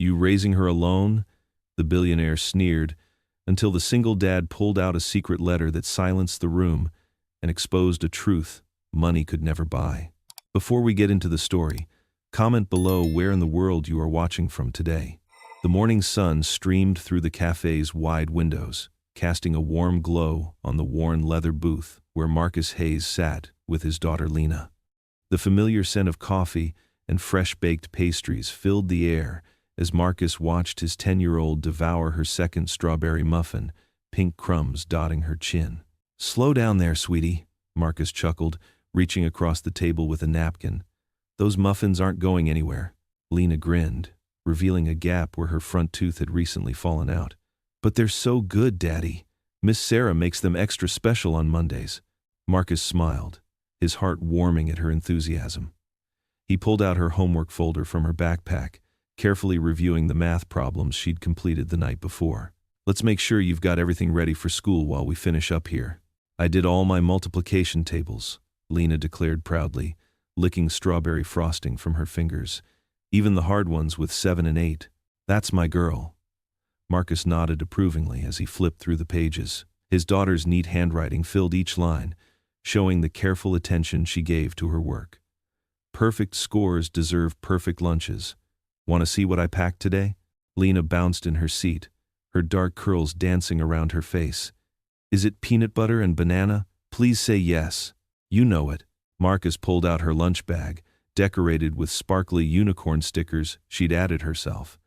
You raising her alone? The billionaire sneered, until the single dad pulled out a secret letter that silenced the room and exposed a truth money could never buy. Before we get into the story, comment below where in the world you are watching from today. The morning sun streamed through the cafe's wide windows, casting a warm glow on the worn leather booth where Marcus Hayes sat with his daughter Lena. The familiar scent of coffee and fresh-baked pastries filled the air as Marcus watched his 10-year-old devour her second strawberry muffin, pink crumbs dotting her chin. "Slow down there, sweetie," Marcus chuckled, reaching across the table with a napkin. "Those muffins aren't going anywhere." Lena grinned, revealing a gap where her front tooth had recently fallen out. "But they're so good, Daddy. Miss Sarah makes them extra special on Mondays." Marcus smiled, his heart warming at her enthusiasm. He pulled out her homework folder from her backpack, carefully reviewing the math problems she'd completed the night before. "Let's make sure you've got everything ready for school while we finish up here." "I did all my multiplication tables," Lena declared proudly, licking strawberry frosting from her fingers. "Even the hard ones with 7 and 8. That's my girl." Marcus nodded approvingly as he flipped through the pages. His daughter's neat handwriting filled each line, showing the careful attention she gave to her work. Perfect scores deserve perfect lunches. "Want to see what I packed today?" Lena bounced in her seat, her dark curls dancing around her face. "Is it peanut butter and banana? Please say yes." "You know it." Marcus pulled out her lunch bag, decorated with sparkly unicorn stickers she'd added herself.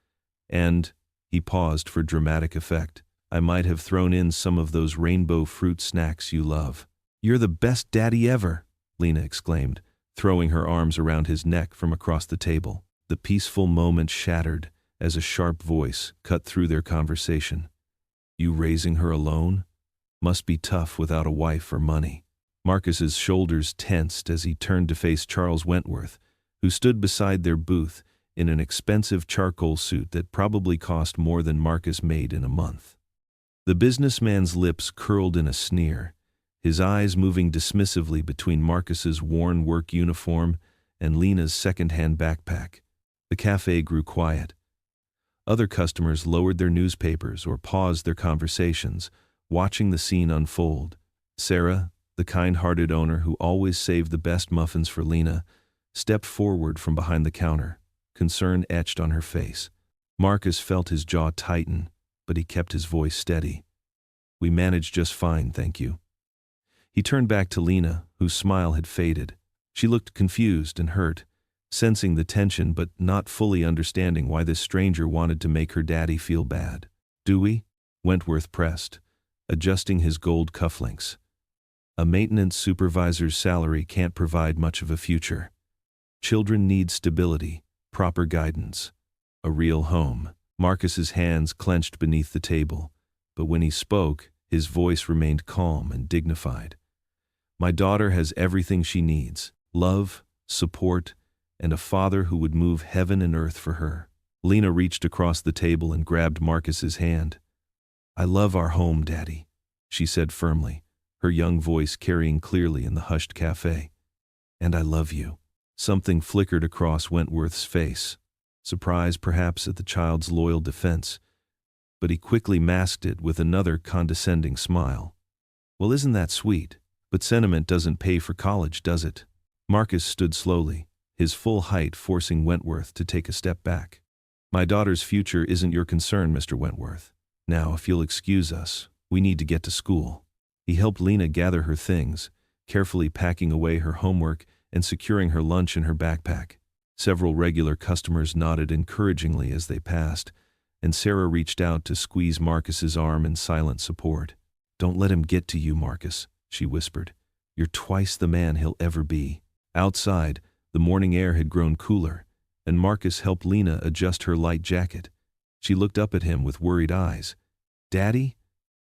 "And," he paused for dramatic effect, "I might have thrown in some of those rainbow fruit snacks you love." "You're the best daddy ever," Lena exclaimed, throwing her arms around his neck from across the table. The peaceful moment shattered as a sharp voice cut through their conversation. "You raising her alone? Must be tough without a wife or money." Marcus's shoulders tensed as he turned to face Charles Wentworth, who stood beside their booth in an expensive charcoal suit that probably cost more than Marcus made in a month. The businessman's lips curled in a sneer, his eyes moving dismissively between Marcus's worn work uniform and Lena's second-hand backpack. The cafe grew quiet. Other customers lowered their newspapers or paused their conversations, watching the scene unfold. Sarah, the kind-hearted owner who always saved the best muffins for Lena, stepped forward from behind the counter, concern etched on her face. Marcus felt his jaw tighten, but he kept his voice steady. "We managed just fine, thank you." He turned back to Lena, whose smile had faded. She looked confused and hurt, sensing the tension but not fully understanding why this stranger wanted to make her daddy feel bad. "Do we?" Wentworth pressed, adjusting his gold cufflinks. "A maintenance supervisor's salary can't provide much of a future. Children need stability, proper guidance, a real home." Marcus's hands clenched beneath the table, but when he spoke, his voice remained calm and dignified. "My daughter has everything she needs: love, support, and a father who would move heaven and earth for her." Lena reached across the table and grabbed Marcus's hand. "I love our home, Daddy," she said firmly, her young voice carrying clearly in the hushed cafe. "And I love you." Something flickered across Wentworth's face, surprise perhaps at the child's loyal defense, but he quickly masked it with another condescending smile. "Well, isn't that sweet? But sentiment doesn't pay for college, does it?" Marcus stood slowly, his full height forcing Wentworth to take a step back. "My daughter's future isn't your concern, Mr. Wentworth. Now, if you'll excuse us, we need to get to school." He helped Lena gather her things, carefully packing away her homework and securing her lunch in her backpack. Several regular customers nodded encouragingly as they passed, and Sarah reached out to squeeze Marcus's arm in silent support. "Don't let him get to you, Marcus," she whispered. "You're twice the man he'll ever be." Outside, the morning air had grown cooler, and Marcus helped Lena adjust her light jacket. She looked up at him with worried eyes. "Daddy,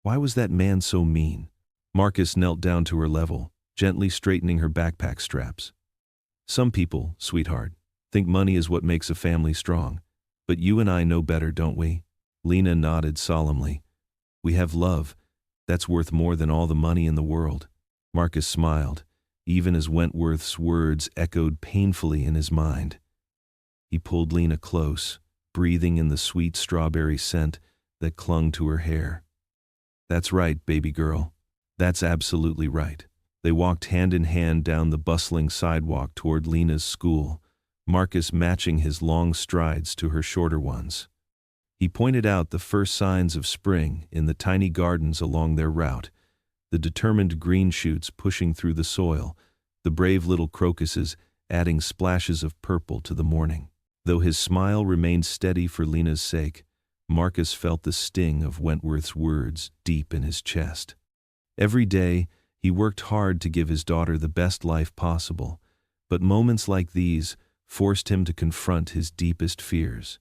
why was that man so mean?" Marcus knelt down to her level, gently straightening her backpack straps. "Some people, sweetheart, think money is what makes a family strong. But you and I know better, don't we?" Lena nodded solemnly. "We have love. That's worth more than all the money in the world." Marcus smiled, even as Wentworth's words echoed painfully in his mind. He pulled Lena close, breathing in the sweet strawberry scent that clung to her hair. "That's right, baby girl. That's absolutely right." They walked hand in hand down the bustling sidewalk toward Lena's school, Marcus matching his long strides to her shorter ones. He pointed out the first signs of spring in the tiny gardens along their route, the determined green shoots pushing through the soil, the brave little crocuses adding splashes of purple to the morning. Though his smile remained steady for Lena's sake, Marcus felt the sting of Wentworth's words deep in his chest. Every day, he worked hard to give his daughter the best life possible, but moments like these forced him to confront his deepest fears.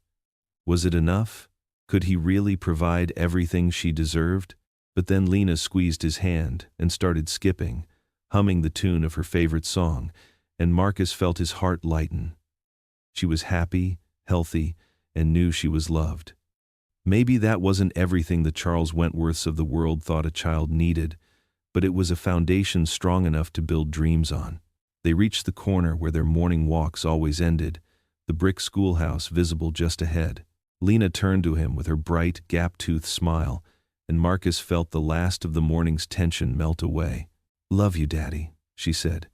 Was it enough? Could he really provide everything she deserved? But then Lena squeezed his hand and started skipping, humming the tune of her favorite song, and Marcus felt his heart lighten. She was happy, healthy, and knew she was loved. Maybe that wasn't everything the Charles Wentworths of the world thought a child needed, but it was a foundation strong enough to build dreams on. They reached the corner where their morning walks always ended, the brick schoolhouse visible just ahead. Lena turned to him with her bright, gap-toothed smile, and Marcus felt the last of the morning's tension melt away. "Love you, Daddy," she said,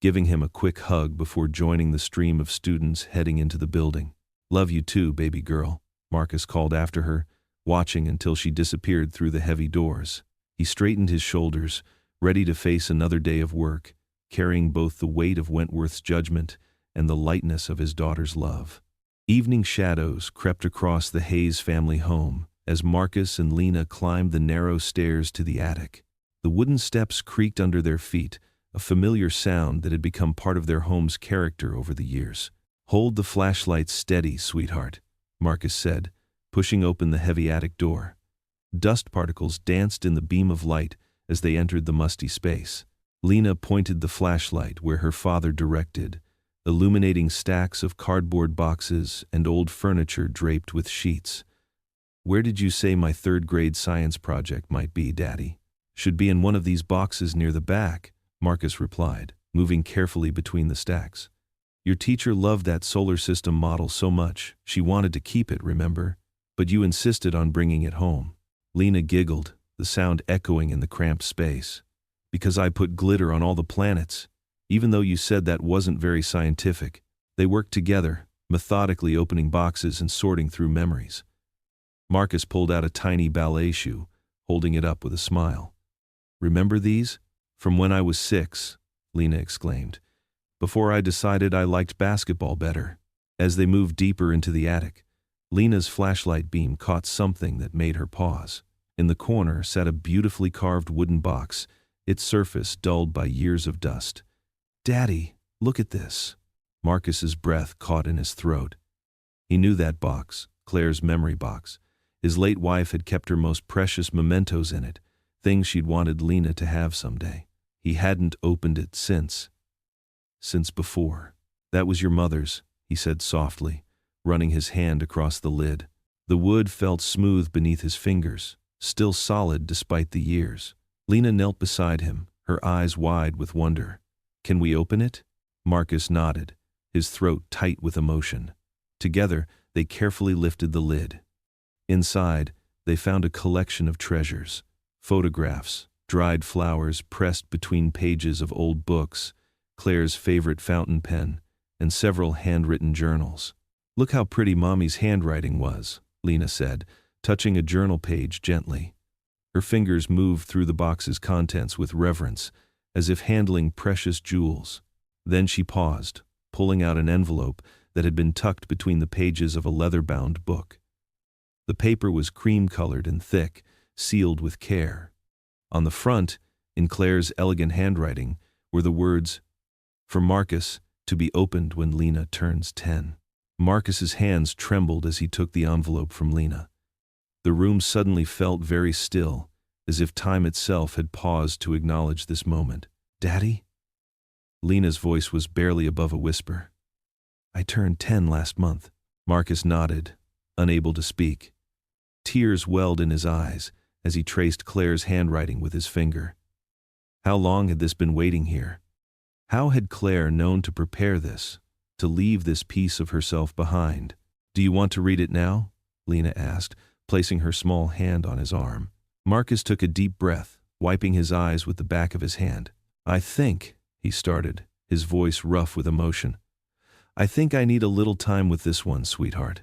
giving him a quick hug before joining the stream of students heading into the building. "Love you too, baby girl," Marcus called after her, watching until she disappeared through the heavy doors. He straightened his shoulders, ready to face another day of work, carrying both the weight of Wentworth's judgment and the lightness of his daughter's love. Evening shadows crept across the Hayes family home as Marcus and Lena climbed the narrow stairs to the attic. The wooden steps creaked under their feet, a familiar sound that had become part of their home's character over the years. "Hold the flashlight steady, sweetheart," Marcus said, pushing open the heavy attic door. Dust particles danced in the beam of light as they entered the musty space. Lena pointed the flashlight where her father directed, illuminating stacks of cardboard boxes and old furniture draped with sheets. "Where did you say my third-grade science project might be, Daddy?" "Should be in one of these boxes near the back," Marcus replied, moving carefully between the stacks. "Your teacher loved that solar system model so much, she wanted to keep it, remember? But you insisted on bringing it home." Lena giggled, the sound echoing in the cramped space. "Because I put glitter on all the planets, even though you said that wasn't very scientific." They worked together, methodically opening boxes and sorting through memories. Marcus pulled out a tiny ballet shoe, holding it up with a smile. "Remember these? From when I was 6, Lena exclaimed. "Before I decided I liked basketball better." As they moved deeper into the attic, Lena's flashlight beam caught something that made her pause. In the corner sat a beautifully carved wooden box, its surface dulled by years of dust. "Daddy, look at this." Marcus's breath caught in his throat. He knew that box, Claire's memory box. His late wife had kept her most precious mementos in it, things she'd wanted Lena to have someday. He hadn't opened it since before. "That was your mother's," he said softly, running his hand across the lid. The wood felt smooth beneath his fingers, still solid despite the years. Lena knelt beside him, her eyes wide with wonder. "Can we open it?" Marcus nodded, his throat tight with emotion. Together, they carefully lifted the lid. Inside, they found a collection of treasures: photographs, dried flowers pressed between pages of old books, Claire's favorite fountain pen, and several handwritten journals. "Look how pretty Mommy's handwriting was," Lena said, touching a journal page gently. Her fingers moved through the box's contents with reverence, as if handling precious jewels. Then she paused, pulling out an envelope that had been tucked between the pages of a leather-bound book. The paper was cream-colored and thick, sealed with care. On the front, in Claire's elegant handwriting, were the words, "For Marcus, to be opened when Lena turns 10. Marcus's hands trembled as he took the envelope from Lena. The room suddenly felt very still, as if time itself had paused to acknowledge this moment. "Daddy?" Lena's voice was barely above a whisper. "I turned 10 last month." Marcus nodded, unable to speak. Tears welled in his eyes as he traced Claire's handwriting with his finger. How long had this been waiting here? How had Claire known to prepare this, to leave this piece of herself behind? Do you want to read it now? Lena asked, placing her small hand on his arm. Marcus took a deep breath, wiping his eyes with the back of his hand. I think, he started, his voice rough with emotion. I think I need a little time with this one, sweetheart.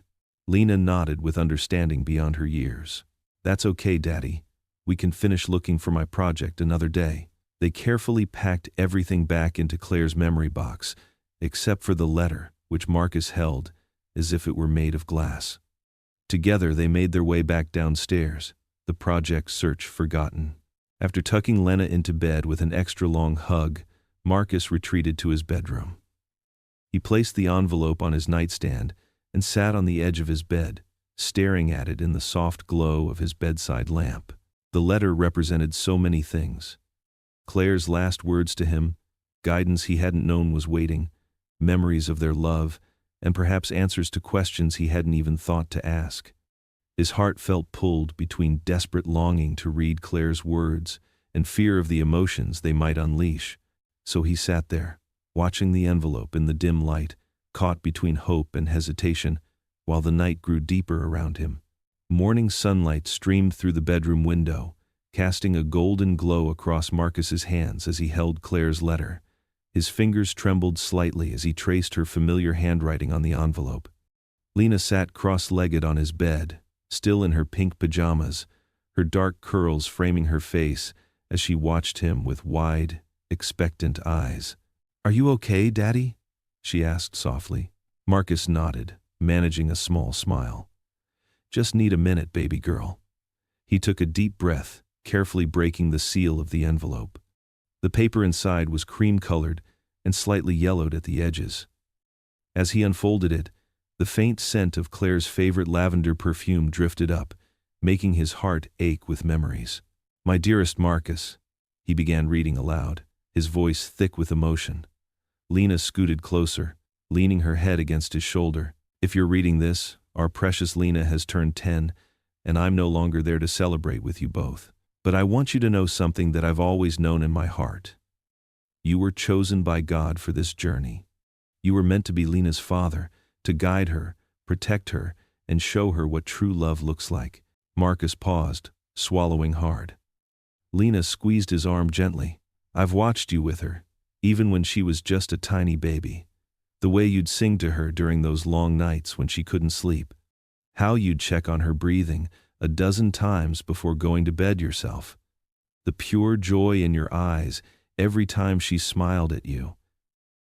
Lena nodded with understanding beyond her years. That's okay, Daddy. We can finish looking for my project another day. They carefully packed everything back into Claire's memory box, except for the letter, which Marcus held as if it were made of glass. Together they made their way back downstairs, the project search forgotten. After tucking Lena into bed with an extra long hug, Marcus retreated to his bedroom. He placed the envelope on his nightstand and sat on the edge of his bed, staring at it in the soft glow of his bedside lamp. The letter represented so many things. Claire's last words to him, guidance he hadn't known was waiting, memories of their love, and perhaps answers to questions he hadn't even thought to ask. His heart felt pulled between desperate longing to read Claire's words and fear of the emotions they might unleash. So he sat there, watching the envelope in the dim light, caught between hope and hesitation, while the night grew deeper around him. Morning sunlight streamed through the bedroom window, casting a golden glow across Marcus's hands as he held Claire's letter. His fingers trembled slightly as he traced her familiar handwriting on the envelope. Lena sat cross-legged on his bed, still in her pink pajamas, her dark curls framing her face as she watched him with wide, expectant eyes. Are you okay, Daddy? She asked softly. Marcus nodded, managing a small smile. Just need a minute, baby girl. He took a deep breath, carefully breaking the seal of the envelope. The paper inside was cream-colored and slightly yellowed at the edges. As he unfolded it, the faint scent of Claire's favorite lavender perfume drifted up, making his heart ache with memories. My dearest Marcus, he began reading aloud, his voice thick with emotion. Lena scooted closer, leaning her head against his shoulder. If you're reading this, our precious Lena has turned 10, and I'm no longer there to celebrate with you both. But I want you to know something that I've always known in my heart. You were chosen by God for this journey. You were meant to be Lena's father, to guide her, protect her, and show her what true love looks like. Marcus paused, swallowing hard. Lena squeezed his arm gently. I've watched you with her, even when she was just a tiny baby. The way you'd sing to her during those long nights when she couldn't sleep. How you'd check on her breathing a dozen times before going to bed yourself. The pure joy in your eyes every time she smiled at you.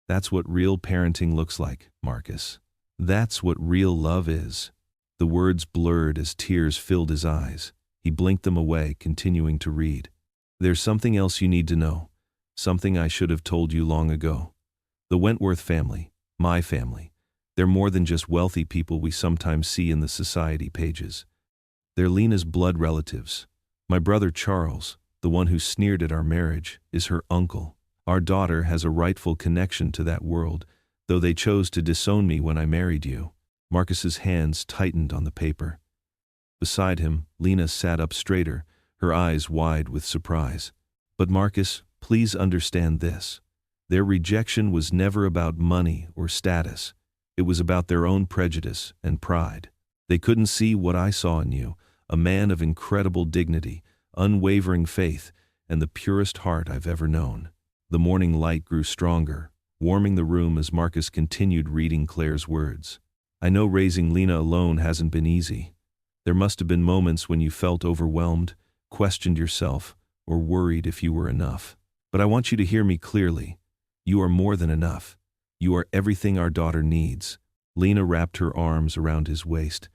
That's what real parenting looks like, Marcus. That's what real love is. The words blurred as tears filled his eyes. He blinked them away, continuing to read. There's something else you need to know. Something I should have told you long ago. The Wentworth family, my family, they're more than just wealthy people we sometimes see in the society pages. They're Lena's blood relatives. My brother Charles, the one who sneered at our marriage, is her uncle. Our daughter has a rightful connection to that world, though they chose to disown me when I married you. Marcus's hands tightened on the paper. Beside him, Lena sat up straighter, her eyes wide with surprise. But Marcus, please understand this. Their rejection was never about money or status. It was about their own prejudice and pride. They couldn't see what I saw in you, a man of incredible dignity, unwavering faith, and the purest heart I've ever known. The morning light grew stronger, warming the room as Marcus continued reading Claire's words. I know raising Lena alone hasn't been easy. There must have been moments when you felt overwhelmed, questioned yourself, or worried if you were enough. But I want you to hear me clearly. You are more than enough. You are everything our daughter needs. Lena wrapped her arms around his waist,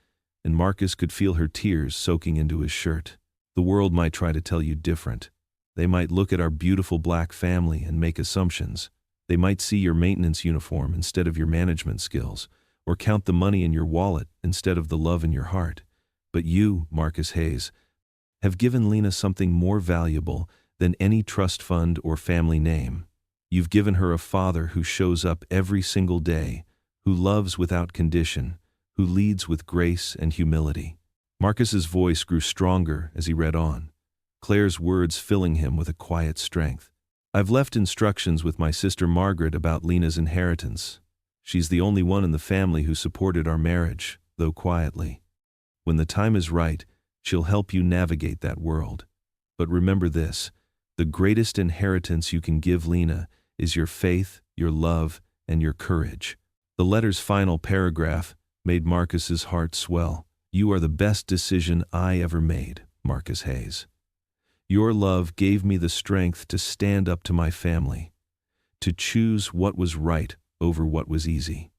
and Marcus could feel her tears soaking into his shirt. The world might try to tell you different. They might look at our beautiful black family and make assumptions. They might see your maintenance uniform instead of your management skills, or count the money in your wallet instead of the love in your heart. But you, Marcus Hayes, have given Lena something more valuable than any trust fund or family name. You've given her a father who shows up every single day, who loves without condition, who leads with grace and humility. Marcus's voice grew stronger as he read on, Claire's words filling him with a quiet strength. I've left instructions with my sister Margaret about Lena's inheritance. She's the only one in the family who supported our marriage. though quietly. When the time is right, she'll help you navigate that world. But remember this, the greatest inheritance you can give Lena is your faith, your love, and your courage. The letter's final paragraph made Marcus's heart swell. You are the best decision I ever made, Marcus Hayes. Your love gave me the strength to stand up to my family, to choose what was right over what was easy.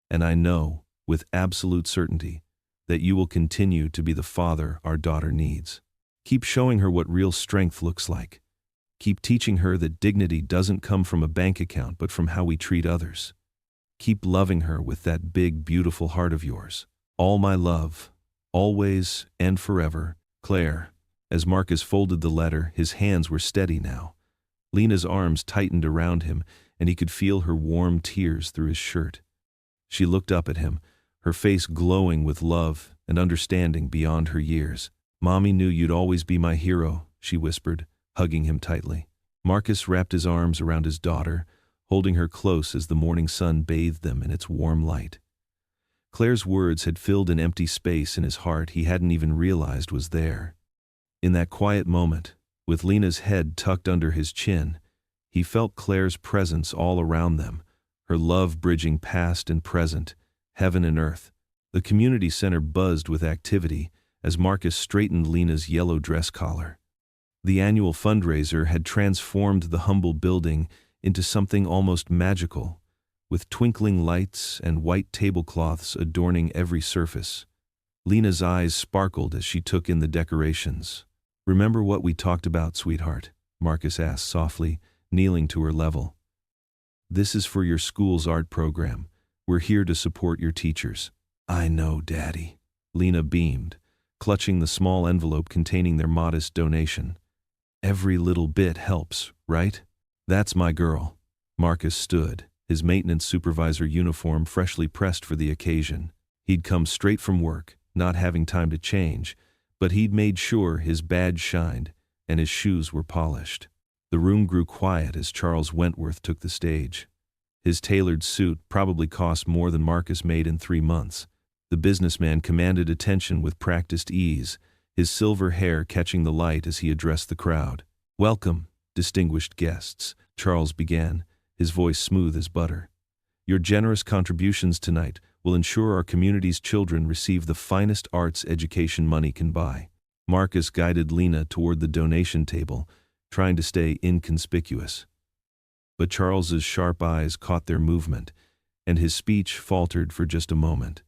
And I know, with absolute certainty, that you will continue to be the father our daughter needs. Keep showing her what real strength looks like. Keep teaching her that dignity doesn't come from a bank account but from how we treat others. Keep loving her with that big, beautiful heart of yours. All my love, always and forever, Claire. As Marcus folded the letter, his hands were steady now. Lena's arms tightened around him, and he could feel her warm tears through his shirt. She looked up at him, her face glowing with love and understanding beyond her years. Mommy knew you'd always be my hero, she whispered, hugging him tightly. Marcus wrapped his arms around his daughter, holding her close as the morning sun bathed them in its warm light. Claire's words had filled an empty space in his heart he hadn't even realized was there. In that quiet moment, with Lena's head tucked under his chin, he felt Claire's presence all around them, her love bridging past and present, heaven and earth. The community center buzzed with activity as Marcus straightened Lena's yellow dress collar. The annual fundraiser had transformed the humble building into something almost magical, with twinkling lights and white tablecloths adorning every surface. Lena's eyes sparkled as she took in the decorations. Remember what we talked about, sweetheart? Marcus asked softly, kneeling to her level. This is for your school's art program. We're here to support your teachers. I know, Daddy. Lena beamed, clutching the small envelope containing their modest donation. Every little bit helps, right? That's my girl. Marcus stood, his maintenance supervisor uniform freshly pressed for the occasion. He'd come straight from work, not having time to change, but he'd made sure his badge shined and his shoes were polished. The room grew quiet as Charles Wentworth took the stage. His tailored suit probably cost more than Marcus made in 3 months. The businessman commanded attention with practiced ease, his silver hair catching the light as he addressed the crowd. Welcome, distinguished guests, Charles began, his voice smooth as butter. Your generous contributions tonight will ensure our community's children receive the finest arts education money can buy. Marcus guided Lena toward the donation table, trying to stay inconspicuous. But Charles's sharp eyes caught their movement, and his speech faltered for just a moment.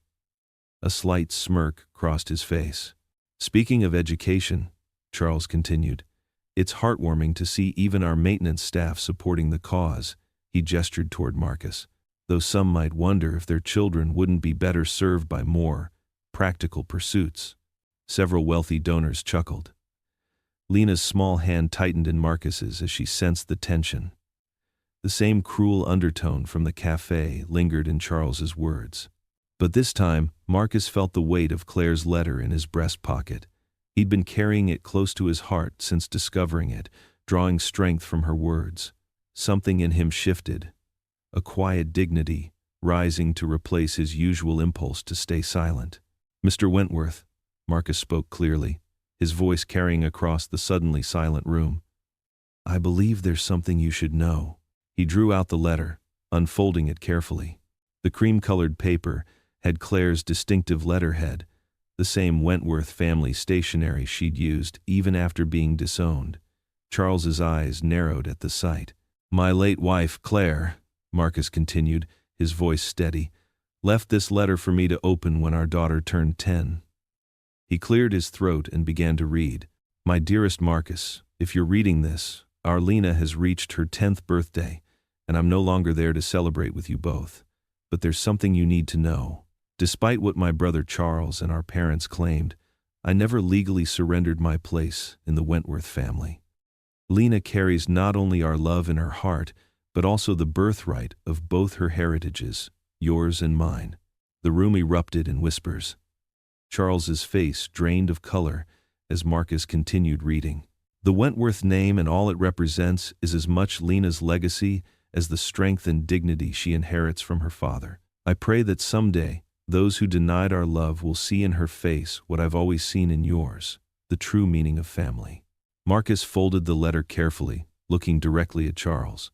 A slight smirk crossed his face. Speaking of education, Charles continued, it's heartwarming to see even our maintenance staff supporting the cause. He gestured toward Marcus, though some might wonder if their children wouldn't be better served by more practical pursuits. Several wealthy donors chuckled. Lena's small hand tightened in Marcus's as she sensed the tension. The same cruel undertone from the cafe lingered in Charles's words. But this time, Marcus felt the weight of Claire's letter in his breast pocket. He'd been carrying it close to his heart since discovering it, drawing strength from her words. Something in him shifted, a quiet dignity rising to replace his usual impulse to stay silent. Mr. Wentworth, Marcus spoke clearly, his voice carrying across the suddenly silent room. I believe there's something you should know. He drew out the letter, unfolding it carefully. The cream-colored paper had Claire's distinctive letterhead, the same Wentworth family stationery she'd used even after being disowned. Charles's eyes narrowed at the sight. My late wife, Claire, Marcus continued, his voice steady, left this letter for me to open when our daughter turned 10. He cleared his throat and began to read. My dearest Marcus, if you're reading this, our Lena has reached her 10th birthday, and I'm no longer there to celebrate with you both. But there's something you need to know. Despite what my brother Charles and our parents claimed, I never legally surrendered my place in the Wentworth family. Lena carries not only our love in her heart, but also the birthright of both her heritages, yours and mine. The room erupted in whispers. Charles's face drained of color as Marcus continued reading. The Wentworth name and all it represents is as much Lena's legacy as the strength and dignity she inherits from her father. I pray that someday Those who denied our love will see in her face what I've always seen in yours, the true meaning of family. Marcus folded the letter carefully, looking directly at Charles.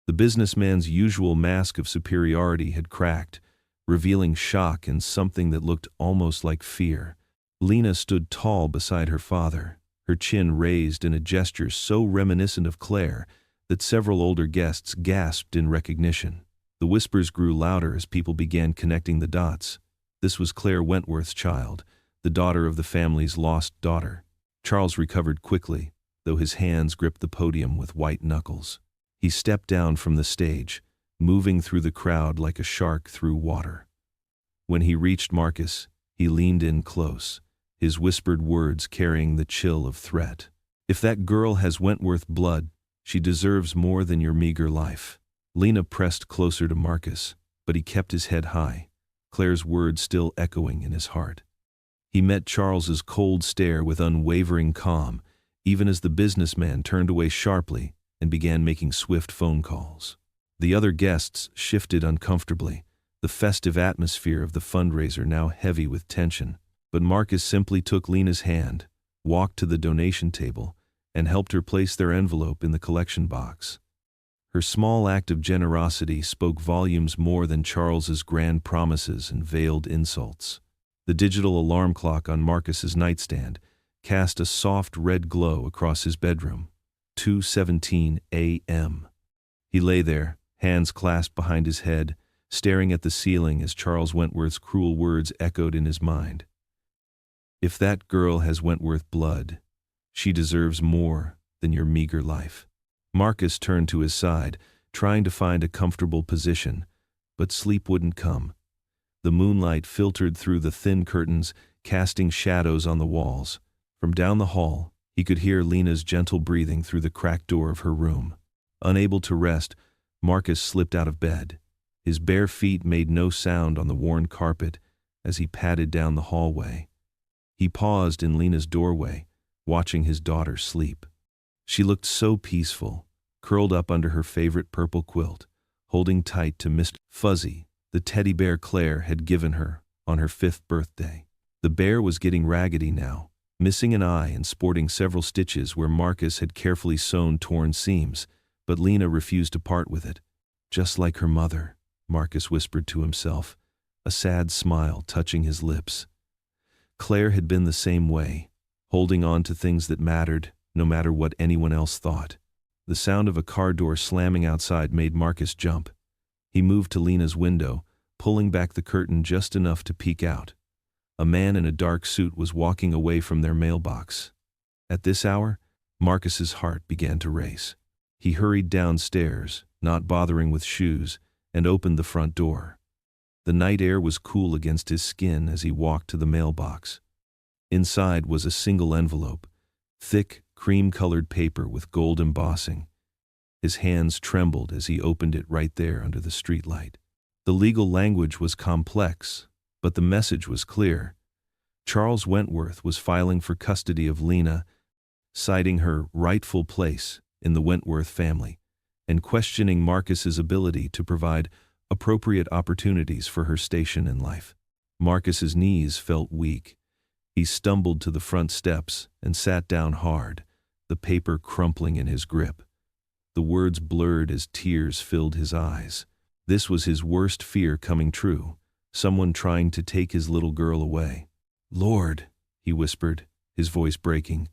The businessman's usual mask of superiority had cracked, revealing shock and something that looked almost like fear. Lena stood tall beside her father, her chin raised in a gesture so reminiscent of Claire that several older guests gasped in recognition. The whispers grew louder as people began connecting the dots. This was Claire Wentworth's child, the daughter of the family's lost daughter. Charles recovered quickly, though his hands gripped the podium with white knuckles. He stepped down from the stage, moving through the crowd like a shark through water. When he reached Marcus, he leaned in close, his whispered words carrying the chill of threat. If that girl has Wentworth blood, she deserves more than your meager life. Lena pressed closer to Marcus, but he kept his head high, Claire's words still echoing in his heart. He met Charles's cold stare with unwavering calm, even as the businessman turned away sharply and began making swift phone calls. The other guests shifted uncomfortably, the festive atmosphere of the fundraiser now heavy with tension. But Marcus simply took Lena's hand, walked to the donation table, and helped her place their envelope in the collection box. Her small act of generosity spoke volumes more than Charles's grand promises and veiled insults. The digital alarm clock on Marcus's nightstand cast a soft red glow across his bedroom. 2:17 a.m. He lay there, hands clasped behind his head, staring at the ceiling as Charles Wentworth's cruel words echoed in his mind. If that girl has Wentworth blood, she deserves more than your meager life. Marcus turned to his side, trying to find a comfortable position, but sleep wouldn't come. The moonlight filtered through the thin curtains, casting shadows on the walls. From down the hall, he could hear Lena's gentle breathing through the cracked door of her room. Unable to rest, Marcus slipped out of bed. His bare feet made no sound on the worn carpet as he padded down the hallway. He paused in Lena's doorway, watching his daughter sleep. She looked so peaceful, curled up under her favorite purple quilt, holding tight to Mr. Fuzzy, the teddy bear Claire had given her on her 5th birthday. The bear was getting raggedy now, missing an eye and sporting several stitches where Marcus had carefully sewn torn seams, but Lena refused to part with it. Just like her mother, Marcus whispered to himself, a sad smile touching his lips. Claire had been the same way, holding on to things that mattered, no matter what anyone else thought. The sound of a car door slamming outside made Marcus jump. He moved to Lena's window, pulling back the curtain just enough to peek out. A man in a dark suit was walking away from their mailbox. At this hour, Marcus's heart began to race. He hurried downstairs, not bothering with shoes, and opened the front door. The night air was cool against his skin as he walked to the mailbox. Inside was a single envelope, thick, cream-colored paper with gold embossing. His hands trembled as he opened it right there under the streetlight. The legal language was complex, but the message was clear. Charles Wentworth was filing for custody of Lena, citing her rightful place in the Wentworth family, and questioning Marcus's ability to provide appropriate opportunities for her station in life. Marcus's knees felt weak. He stumbled to the front steps and sat down hard, the paper crumpling in his grip. The words blurred as tears filled his eyes. This was his worst fear coming true, someone trying to take his little girl away. "Lord," he whispered, his voice breaking,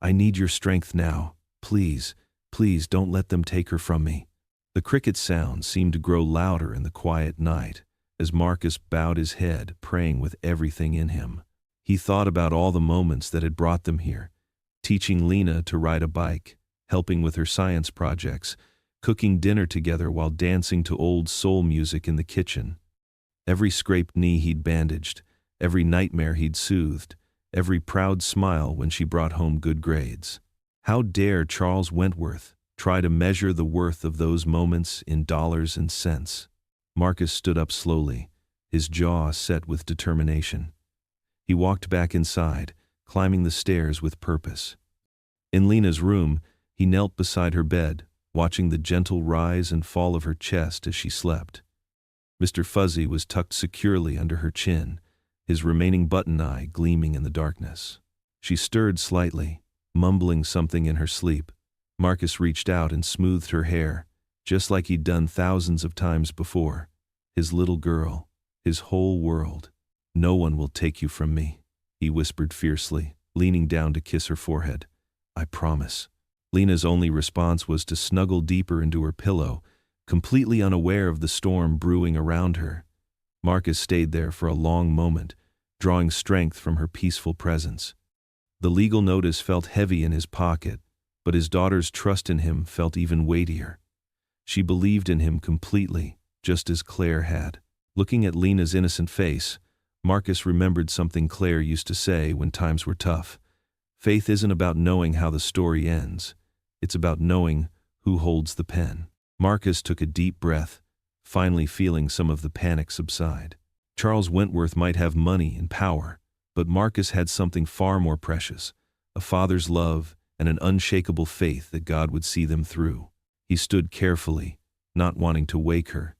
"I need your strength now. Please, please don't let them take her from me." The cricket sound seemed to grow louder in the quiet night as Marcus bowed his head, praying with everything in him. He thought about all the moments that had brought them here, teaching Lena to ride a bike, helping with her science projects, cooking dinner together while dancing to old soul music in the kitchen. Every scraped knee he'd bandaged, every nightmare he'd soothed, every proud smile when she brought home good grades. How dare Charles Wentworth try to measure the worth of those moments in dollars and cents? Marcus stood up slowly, his jaw set with determination. He walked back inside, climbing the stairs with purpose. In Lena's room, he knelt beside her bed, watching the gentle rise and fall of her chest as she slept. Mr. Fuzzy was tucked securely under her chin, his remaining button eye gleaming in the darkness. She stirred slightly, mumbling something in her sleep. Marcus reached out and smoothed her hair, just like he'd done thousands of times before. His little girl, his whole world. "No one will take you from me," he whispered fiercely, leaning down to kiss her forehead. "I promise." Lena's only response was to snuggle deeper into her pillow, completely unaware of the storm brewing around her. Marcus stayed there for a long moment, drawing strength from her peaceful presence. The legal notice felt heavy in his pocket, but his daughter's trust in him felt even weightier. She believed in him completely, just as Claire had. Looking at Lena's innocent face, Marcus remembered something Claire used to say when times were tough. Faith isn't about knowing how the story ends. It's about knowing who holds the pen. Marcus took a deep breath, finally feeling some of the panic subside. Charles Wentworth might have money and power, but Marcus had something far more precious, a father's love and an unshakable faith that God would see them through. He stood carefully, not wanting to wake her.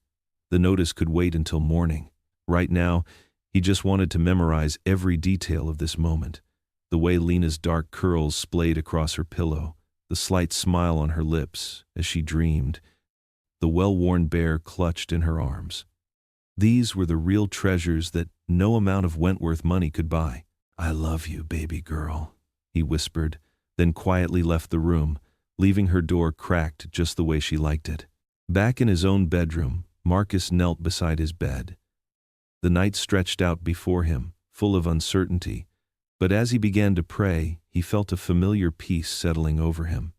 The notice could wait until morning. Right now, he just wanted to memorize every detail of this moment. The way Lena's dark curls splayed across her pillow, the slight smile on her lips as she dreamed, the well-worn bear clutched in her arms. These were the real treasures that no amount of Wentworth money could buy. "I love you, baby girl," he whispered, then quietly left the room, leaving her door cracked just the way she liked it. Back in his own bedroom, Marcus knelt beside his bed. The night stretched out before him, full of uncertainty, but as he began to pray, he felt a familiar peace settling over him.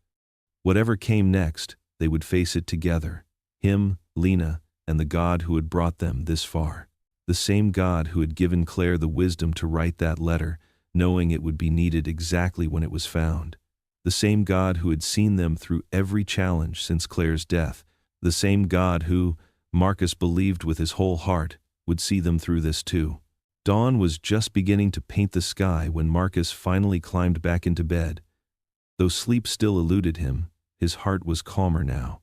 Whatever came next, they would face it together. Him, Lena, and the God who had brought them this far. The same God who had given Claire the wisdom to write that letter, knowing it would be needed exactly when it was found. The same God who had seen them through every challenge since Claire's death. The same God who, Marcus believed with his whole heart, would see them through this too. Dawn was just beginning to paint the sky when Marcus finally climbed back into bed. Though sleep still eluded him, his heart was calmer now.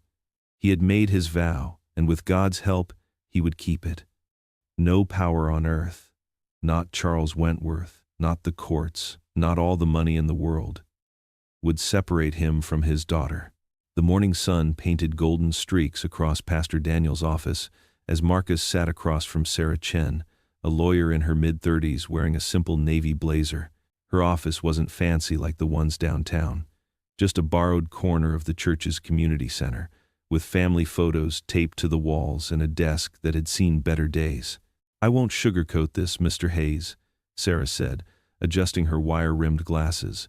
He had made his vow, and with God's help, he would keep it. No power on earth, not Charles Wentworth, not the courts, not all the money in the world, would separate him from his daughter. The morning sun painted golden streaks across Pastor Daniel's office as Marcus sat across from Sarah Chen, a lawyer in her mid-30s wearing a simple navy blazer. Her office wasn't fancy like the ones downtown, just a borrowed corner of the church's community center, with family photos taped to the walls and a desk that had seen better days. "I won't sugarcoat this, Mr. Hayes," Sarah said, adjusting her wire-rimmed glasses.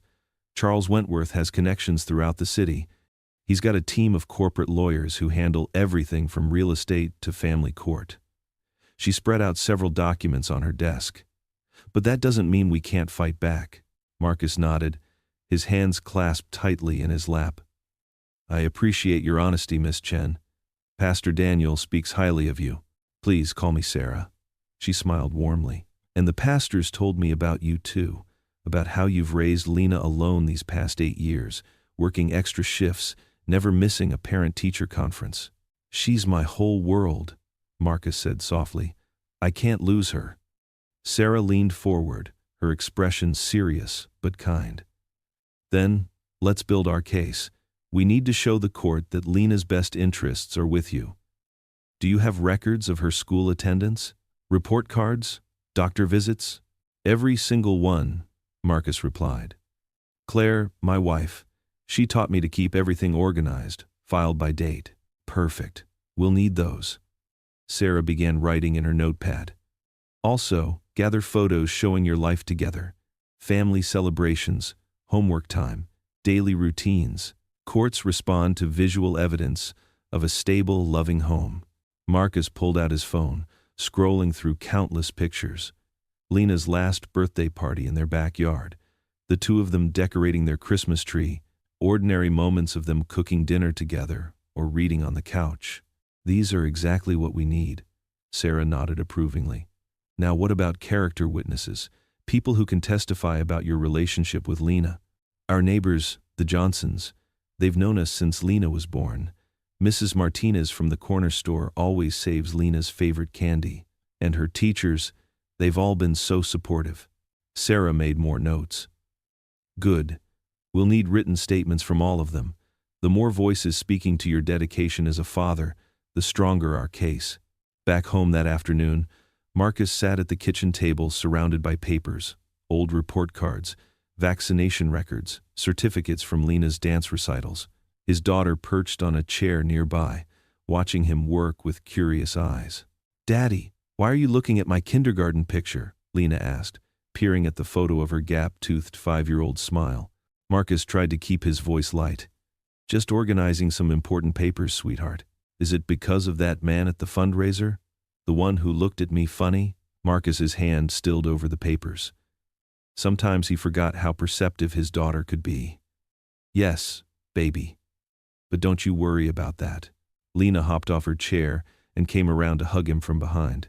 "Charles Wentworth has connections throughout the city. He's got a team of corporate lawyers who handle everything from real estate to family court." She spread out several documents on her desk. "But that doesn't mean we can't fight back." Marcus nodded, his hands clasped tightly in his lap. "I appreciate your honesty, Miss Chen. Pastor Daniel speaks highly of you. Please call me Sarah." She smiled warmly. "And the pastors told me about you too, about how you've raised Lena alone these past 8 years, working extra shifts, never missing a parent-teacher conference." "She's my whole world," Marcus said softly. "I can't lose her." Sarah leaned forward, her expression serious but kind. "Then, let's build our case. We need to show the court that Lena's best interests are with you. Do you have records of her school attendance? Report cards? Doctor visits?" "Every single one," Marcus replied. "Claire, my wife, she taught me to keep everything organized, filed by date." "Perfect. We'll need those." Sarah began writing in her notepad. "Also, gather photos showing your life together. Family celebrations, homework time, daily routines. Courts respond to visual evidence of a stable, loving home." Marcus pulled out his phone, scrolling through countless pictures. Lena's last birthday party in their backyard, the two of them decorating their Christmas tree, ordinary moments of them cooking dinner together or reading on the couch. "These are exactly what we need," Sarah nodded approvingly. "Now what about character witnesses, people who can testify about your relationship with Lena? Our neighbors, the Johnsons, they've known us since Lena was born. Mrs. Martinez from the corner store always saves Lena's favorite candy. And her teachers, they've all been so supportive. Sarah made more notes. Good. We'll need written statements from all of them. The more voices speaking to your dedication as a father, the stronger our case. Back home that afternoon, Marcus sat at the kitchen table surrounded by papers, old report cards, vaccination records, certificates from Lena's dance recitals. His daughter perched on a chair nearby, watching him work with curious eyes. "Daddy, why are you looking at my kindergarten picture?" Lena asked, peering at the photo of her gap-toothed 5-year-old smile. Marcus tried to keep his voice light. "Just organizing some important papers, sweetheart." "Is it because of that man at the fundraiser? The one who looked at me funny?" Marcus's hand stilled over the papers. Sometimes he forgot how perceptive his daughter could be. "Yes, baby. But don't you worry about that." Lena hopped off her chair and came around to hug him from behind.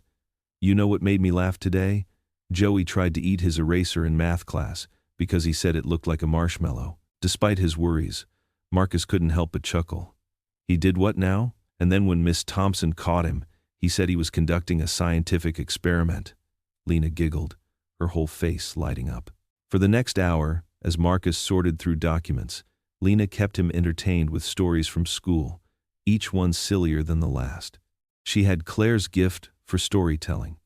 "You know what made me laugh today? Joey tried to eat his eraser in math class because he said it looked like a marshmallow." Despite his worries, Marcus couldn't help but chuckle. "He did what now?" "And then when Miss Thompson caught him, he said he was conducting a scientific experiment." Lena giggled, her whole face lighting up. For the next hour, as Marcus sorted through documents, Lena kept him entertained with stories from school, each one sillier than the last. She had Claire's gift for storytelling,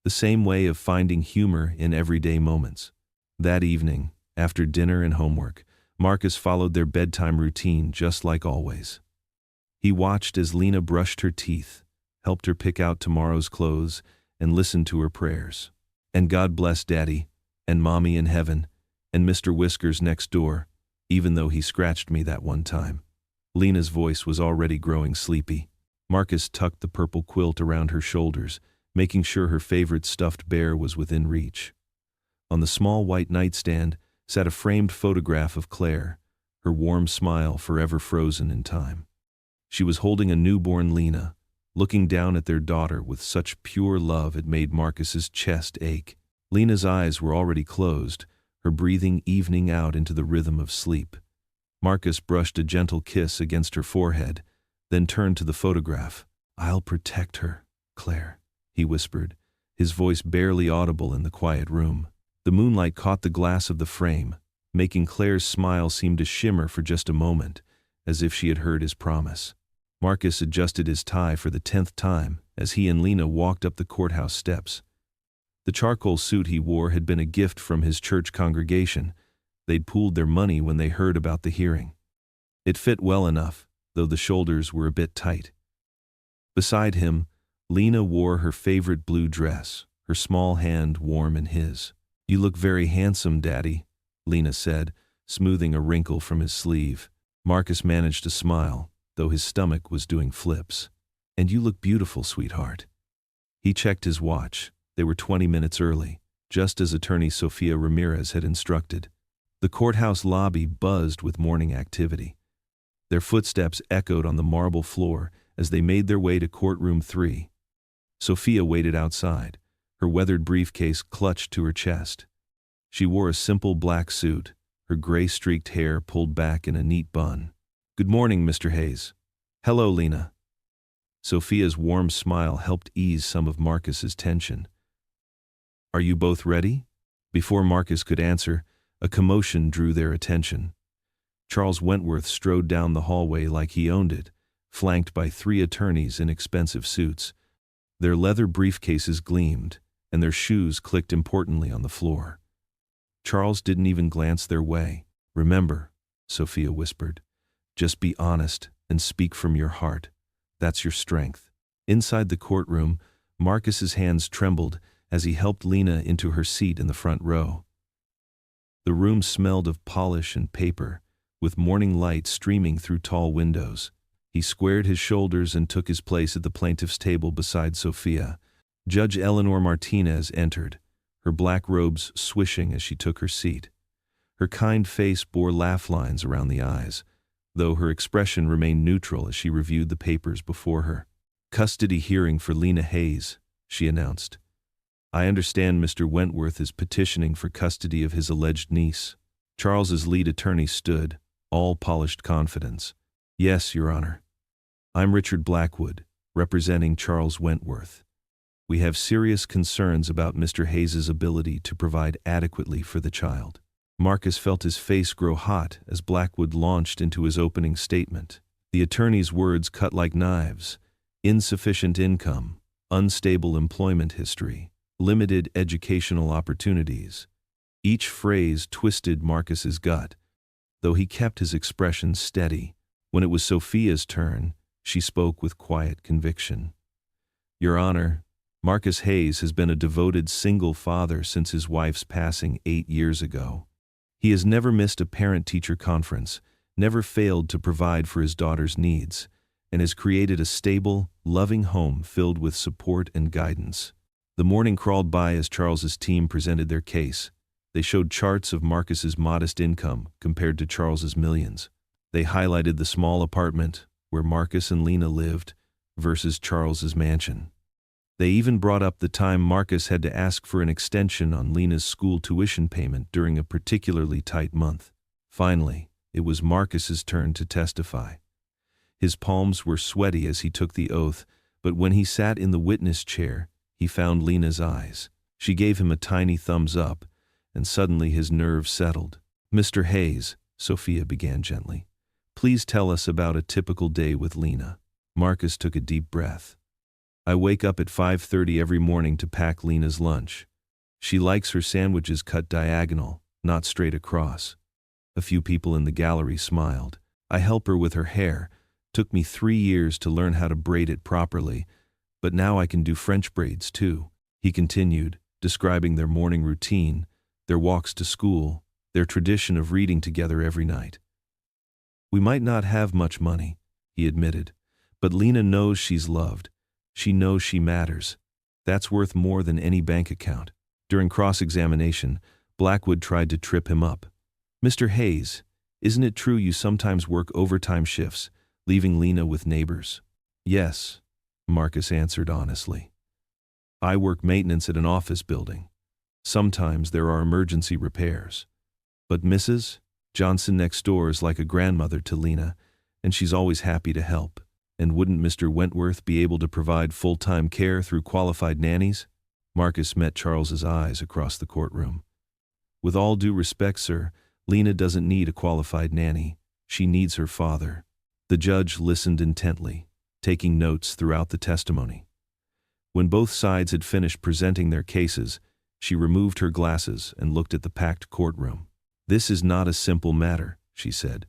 the same way of finding humor in everyday moments. That evening, after dinner and homework, Marcus followed their bedtime routine just like always. He watched as Lena brushed her teeth, helped her pick out tomorrow's clothes, and listened to her prayers. "And God bless Daddy, and Mommy in heaven, and Mr. Whiskers next door, even though he scratched me that one time." Lena's voice was already growing sleepy. Marcus tucked the purple quilt around her shoulders, making sure her favorite stuffed bear was within reach. On the small white nightstand sat a framed photograph of Claire, her warm smile forever frozen in time. She was holding a newborn Lena, looking down at their daughter with such pure love it made Marcus's chest ache. Lena's eyes were already closed, her breathing evening out into the rhythm of sleep. Marcus brushed a gentle kiss against her forehead, then turned to the photograph. "I'll protect her, Claire," he whispered, his voice barely audible in the quiet room. The moonlight caught the glass of the frame, making Claire's smile seem to shimmer for just a moment, as if she had heard his promise. Marcus adjusted his tie for the 10th time as he and Lena walked up the courthouse steps. The charcoal suit he wore had been a gift from his church congregation. They'd pooled their money when they heard about the hearing. It fit well enough, though the shoulders were a bit tight. Beside him, Lena wore her favorite blue dress, her small hand warm in his. "You look very handsome, Daddy," Lena said, smoothing a wrinkle from his sleeve. Marcus managed to smile, though his stomach was doing flips. "And you look beautiful, sweetheart." He checked his watch. They were 20 minutes early, just as attorney Sofia Ramirez had instructed. The courthouse lobby buzzed with morning activity. Their footsteps echoed on the marble floor as they made their way to courtroom 3. Sofia waited outside, her weathered briefcase clutched to her chest. She wore a simple black suit, her gray-streaked hair pulled back in a neat bun. "Good morning, Mr. Hayes." "Hello, Lena." Sophia's warm smile helped ease some of Marcus's tension. "Are you both ready?" Before Marcus could answer, a commotion drew their attention. Charles Wentworth strode down the hallway like he owned it, flanked by 3 attorneys in expensive suits. Their leather briefcases gleamed, and their shoes clicked importantly on the floor. Charles didn't even glance their way. "Remember," Sophia whispered, "just be honest and speak from your heart. That's your strength." Inside the courtroom, Marcus's hands trembled as he helped Lena into her seat in the front row. The room smelled of polish and paper, with morning light streaming through tall windows. He squared his shoulders and took his place at the plaintiff's table beside Sophia. Judge Eleanor Martinez entered, her black robes swishing as she took her seat. Her kind face bore laugh lines around the eyes, though her expression remained neutral as she reviewed the papers before her. "Custody hearing for Lena Hayes," she announced. "I understand Mr. Wentworth is petitioning for custody of his alleged niece." Charles's lead attorney stood, all polished confidence. "Yes, Your Honor." I'm Richard Blackwood, representing Charles Wentworth. We have serious concerns about Mr. Hayes's ability to provide adequately for the child. Marcus felt his face grow hot as Blackwood launched into his opening statement. The attorney's words cut like knives. Insufficient income, unstable employment history, limited educational opportunities. Each phrase twisted Marcus's gut, though he kept his expression steady. When it was Sophia's turn, she spoke with quiet conviction. Your Honor, Marcus Hayes has been a devoted single father since his wife's passing 8 years ago. He has never missed a parent-teacher conference, never failed to provide for his daughter's needs, and has created a stable, loving home filled with support and guidance. The morning crawled by as Charles's team presented their case. They showed charts of Marcus's modest income compared to Charles's millions. They highlighted the small apartment where Marcus and Lena lived versus Charles's mansion. They even brought up the time Marcus had to ask for an extension on Lena's school tuition payment during a particularly tight month. Finally, it was Marcus's turn to testify. His palms were sweaty as he took the oath, but when he sat in the witness chair, he found Lena's eyes. She gave him a tiny thumbs up, and suddenly his nerves settled. Mr. Hayes, Sophia began gently, please tell us about a typical day with Lena. Marcus took a deep breath. I wake up at 5:30 every morning to pack Lena's lunch. She likes her sandwiches cut diagonal, not straight across. A few people in the gallery smiled. I help her with her hair. Took me 3 years to learn how to braid it properly, but now I can do French braids too. He continued, describing their morning routine, their walks to school, their tradition of reading together every night. We might not have much money, he admitted, but Lena knows she's loved. She knows she matters. That's worth more than any bank account. During cross-examination, Blackwood tried to trip him up. Mr. Hayes, isn't it true you sometimes work overtime shifts, leaving Lena with neighbors? Yes, Marcus answered honestly. I work maintenance at an office building. Sometimes there are emergency repairs. But Mrs. Johnson next door is like a grandmother to Lena, and she's always happy to help. And wouldn't Mr. Wentworth be able to provide full-time care through qualified nannies? Marcus met Charles's eyes across the courtroom. With all due respect, sir, Lena doesn't need a qualified nanny. She needs her father. The judge listened intently, taking notes throughout the testimony. When both sides had finished presenting their cases, she removed her glasses and looked at the packed courtroom. This is not a simple matter, she said.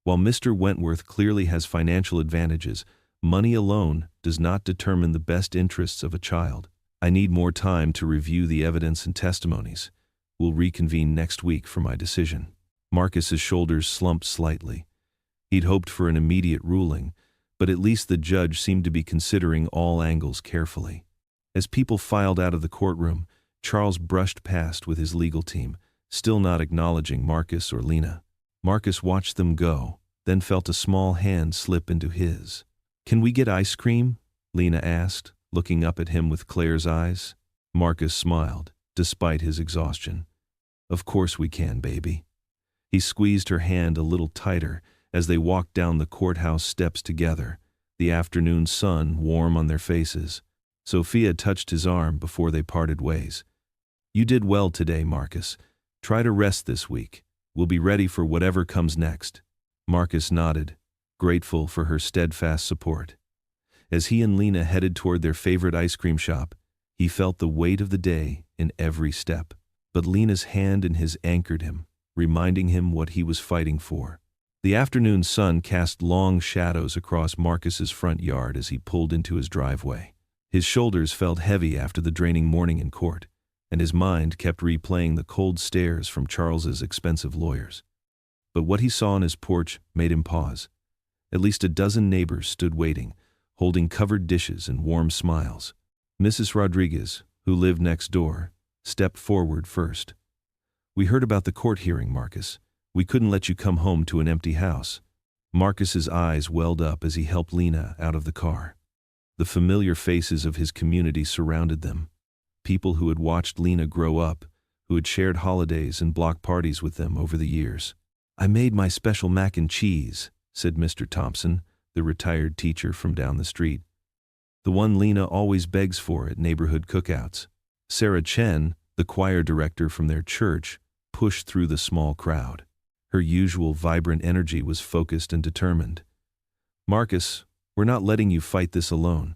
While Mr. Wentworth clearly has financial advantages, money alone does not determine the best interests of a child. I need more time to review the evidence and testimonies. We'll reconvene next week for my decision. Marcus's shoulders slumped slightly. He'd hoped for an immediate ruling, but at least the judge seemed to be considering all angles carefully. As people filed out of the courtroom, Charles brushed past with his legal team, still not acknowledging Marcus or Lena. Marcus watched them go, then felt a small hand slip into his. Can we get ice cream? Lena asked, looking up at him with Claire's eyes. Marcus smiled, despite his exhaustion. Of course we can, baby. He squeezed her hand a little tighter as they walked down the courthouse steps together, the afternoon sun warm on their faces. Sophia touched his arm before they parted ways. You did well today, Marcus. Try to rest this week. We'll be ready for whatever comes next. Marcus nodded, grateful for her steadfast support. As he and Lena headed toward their favorite ice cream shop, he felt the weight of the day in every step. But Lena's hand in his anchored him, reminding him what he was fighting for. The afternoon sun cast long shadows across Marcus's front yard as he pulled into his driveway. His shoulders felt heavy after the draining morning in court, and his mind kept replaying the cold stares from Charles's expensive lawyers. But what he saw on his porch made him pause. At least a dozen neighbors stood waiting, holding covered dishes and warm smiles. Mrs. Rodriguez, who lived next door, stepped forward first. We heard about the court hearing, Marcus. We couldn't let you come home to an empty house. Marcus's eyes welled up as he helped Lena out of the car. The familiar faces of his community surrounded them. People who had watched Lena grow up, who had shared holidays and block parties with them over the years. I made my special mac and cheese, said Mr. Thompson, the retired teacher from down the street. The one Lena always begs for at neighborhood cookouts. Sarah Chen, the choir director from their church, pushed through the small crowd. Her usual vibrant energy was focused and determined. "Marcus, we're not letting you fight this alone.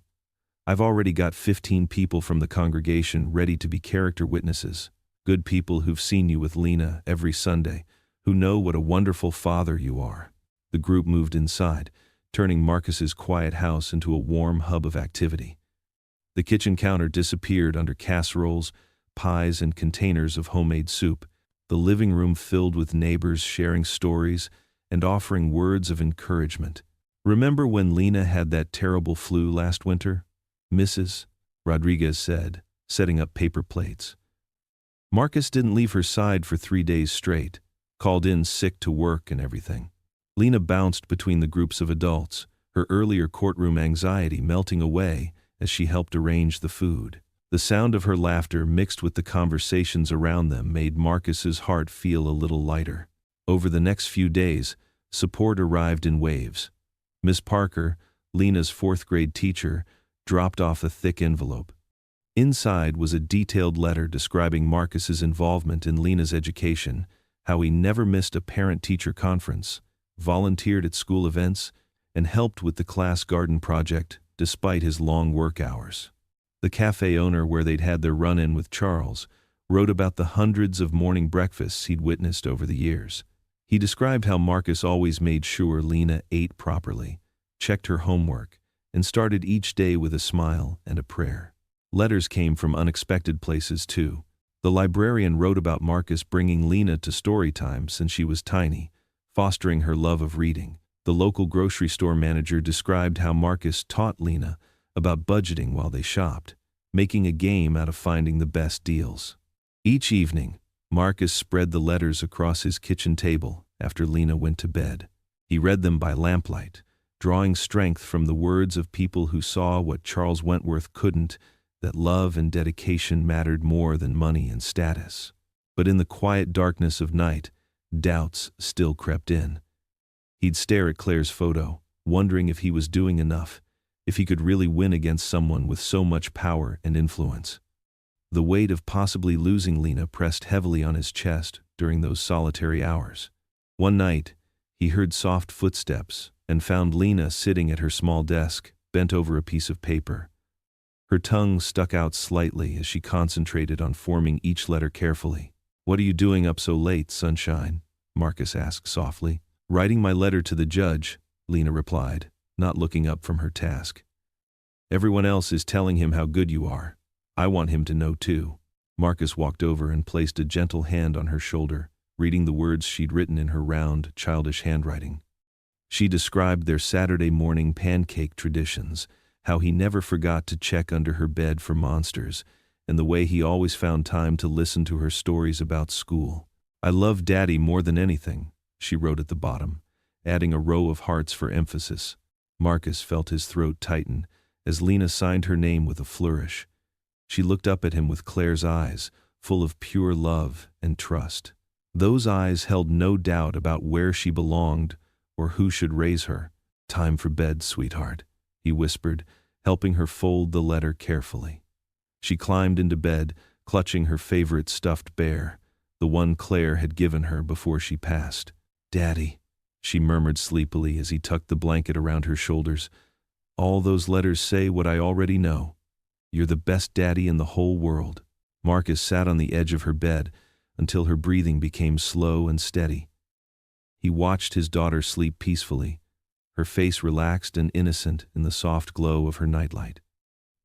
I've already got 15 people from the congregation ready to be character witnesses. Good people who've seen you with Lena every Sunday, who know what a wonderful father you are." The group moved inside, turning Marcus's quiet house into a warm hub of activity. The kitchen counter disappeared under casseroles, pies, and containers of homemade soup. The living room filled with neighbors sharing stories and offering words of encouragement. "Remember when Lena had that terrible flu last winter?" Mrs. Rodriguez said, setting up paper plates. Marcus didn't leave her side for 3 days straight, called in sick to work and everything. Lena bounced between the groups of adults, her earlier courtroom anxiety melting away as she helped arrange the food. The sound of her laughter mixed with the conversations around them made Marcus's heart feel a little lighter. Over the next few days, support arrived in waves. Miss Parker, Lena's 4th-grade teacher, dropped off a thick envelope. Inside was a detailed letter describing Marcus's involvement in Lena's education, how he never missed a parent-teacher conference, volunteered at school events, and helped with the class garden project despite his long work hours. The cafe owner where they'd had their run-in with Charles wrote about the hundreds of morning breakfasts he'd witnessed over the years. He described how Marcus always made sure Lena ate properly, checked her homework, and started each day with a smile and a prayer. Letters came from unexpected places too. The librarian wrote about Marcus bringing Lena to story time since she was tiny, fostering her love of reading. The local grocery store manager described how Marcus taught Lena about budgeting while they shopped, making a game out of finding the best deals. Each evening, Marcus spread the letters across his kitchen table after Lena went to bed. He read them by lamplight, drawing strength from the words of people who saw what Charles Wentworth couldn't, that love and dedication mattered more than money and status. But in the quiet darkness of night, doubts still crept in. He'd stare at Claire's photo, wondering if he was doing enough, if he could really win against someone with so much power and influence. The weight of possibly losing Lena pressed heavily on his chest during those solitary hours. One night, he heard soft footsteps and found Lena sitting at her small desk, bent over a piece of paper. Her tongue stuck out slightly as she concentrated on forming each letter carefully. "What are you doing up so late, sunshine?" Marcus asked softly. "Writing my letter to the judge," Lena replied, not looking up from her task. "Everyone else is telling him how good you are. I want him to know too." Marcus walked over and placed a gentle hand on her shoulder, reading the words she'd written in her round, childish handwriting. She described their Saturday morning pancake traditions, how he never forgot to check under her bed for monsters, and the way he always found time to listen to her stories about school. "I love Daddy more than anything," she wrote at the bottom, adding a row of hearts for emphasis. Marcus felt his throat tighten as Lena signed her name with a flourish. She looked up at him with Claire's eyes, full of pure love and trust. Those eyes held no doubt about where she belonged or who should raise her. "Time for bed, sweetheart," he whispered, helping her fold the letter carefully. She climbed into bed, clutching her favorite stuffed bear, the one Claire had given her before she passed. "Daddy," she murmured sleepily as he tucked the blanket around her shoulders. "All those letters say what I already know. You're the best daddy in the whole world." Marcus sat on the edge of her bed until her breathing became slow and steady. He watched his daughter sleep peacefully, her face relaxed and innocent in the soft glow of her nightlight.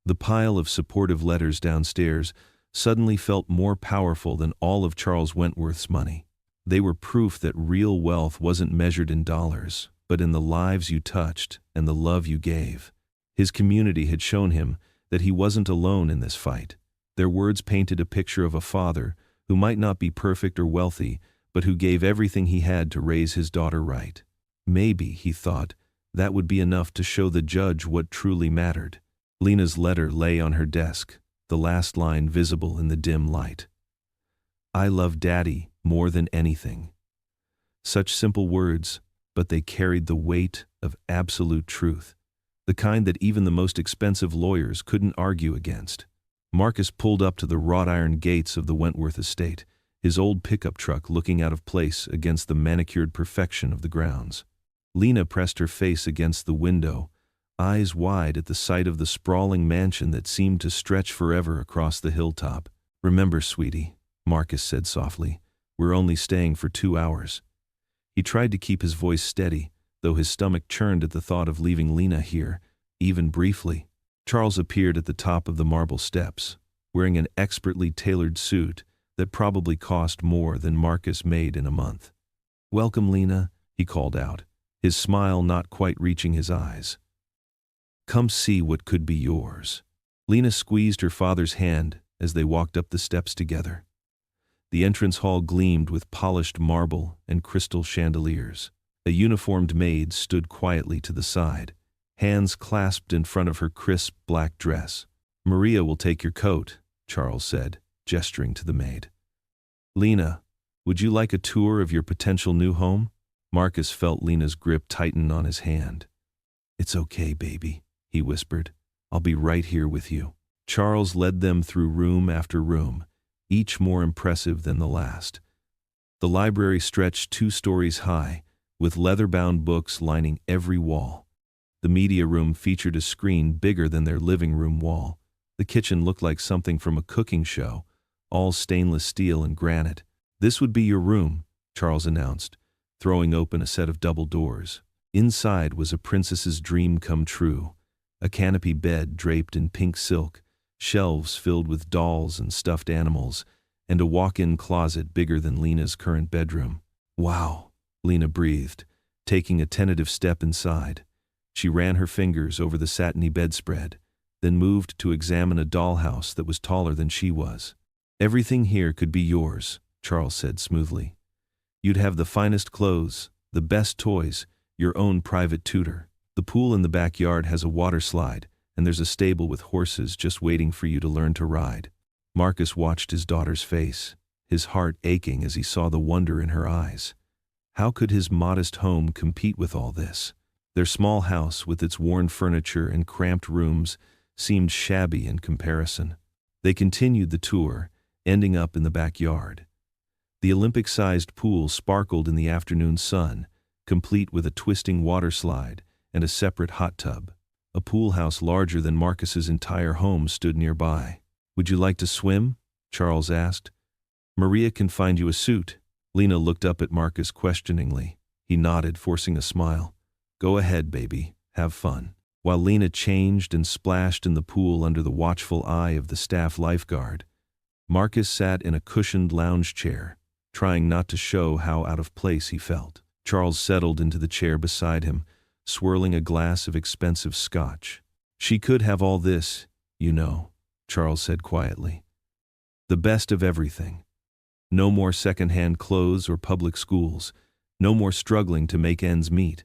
The pile of supportive letters downstairs suddenly felt more powerful than all of Charles Wentworth's money. They were proof that real wealth wasn't measured in dollars, but in the lives you touched and the love you gave. His community had shown him that he wasn't alone in this fight. Their words painted a picture of a father who might not be perfect or wealthy, but who gave everything he had to raise his daughter right. Maybe, he thought, that would be enough to show the judge what truly mattered. Lena's letter lay on her desk, the last line visible in the dim light. "I love Daddy more than anything." Such simple words, but they carried the weight of absolute truth, the kind that even the most expensive lawyers couldn't argue against. Marcus pulled up to the wrought iron gates of the Wentworth estate, his old pickup truck looking out of place against the manicured perfection of the grounds. Lena pressed her face against the window, eyes wide at the sight of the sprawling mansion that seemed to stretch forever across the hilltop. "Remember, sweetie," Marcus said softly, "we're only staying for 2 hours." He tried to keep his voice steady, though his stomach churned at the thought of leaving Lena here, even briefly. Charles appeared at the top of the marble steps, wearing an expertly tailored suit that probably cost more than Marcus made in a month. "Welcome, Lena," he called out, his smile not quite reaching his eyes. "Come see what could be yours." Lena squeezed her father's hand as they walked up the steps together. The entrance hall gleamed with polished marble and crystal chandeliers. A uniformed maid stood quietly to the side, hands clasped in front of her crisp black dress. "Maria will take your coat," Charles said, gesturing to the maid. "Lena, would you like a tour of your potential new home?" Marcus felt Lena's grip tighten on his hand. "It's okay, baby," he whispered. "I'll be right here with you." Charles led them through room after room, each more impressive than the last. The library stretched 2 stories high, with leather-bound books lining every wall. The media room featured a screen bigger than their living room wall. The kitchen looked like something from a cooking show, all stainless steel and granite. "This would be your room," Charles announced, throwing open a set of double doors. Inside was a princess's dream come true, a canopy bed draped in pink silk, shelves filled with dolls and stuffed animals, and a walk-in closet bigger than Lena's current bedroom. "Wow," Lena breathed, taking a tentative step inside. She ran her fingers over the satiny bedspread, then moved to examine a dollhouse that was taller than she was. "Everything here could be yours," Charles said smoothly. "You'd have the finest clothes, the best toys, your own private tutor. The pool in the backyard has a water slide, and there's a stable with horses just waiting for you to learn to ride." Marcus watched his daughter's face, his heart aching as he saw the wonder in her eyes. How could his modest home compete with all this? Their small house, with its worn furniture and cramped rooms, seemed shabby in comparison. They continued the tour, ending up in the backyard. The Olympic-sized pool sparkled in the afternoon sun, complete with a twisting water slide and a separate hot tub. A pool house larger than Marcus's entire home stood nearby. "Would you like to swim?" Charles asked. "Maria can find you a suit." Lena looked up at Marcus questioningly. He nodded, forcing a smile. "Go ahead, baby. Have fun." While Lena changed and splashed in the pool under the watchful eye of the staff lifeguard, Marcus sat in a cushioned lounge chair, trying not to show how out of place he felt. Charles settled into the chair beside him, swirling a glass of expensive scotch. "She could have all this, you know," Charles said quietly. "The best of everything. No more second-hand clothes or public schools. No more struggling to make ends meet."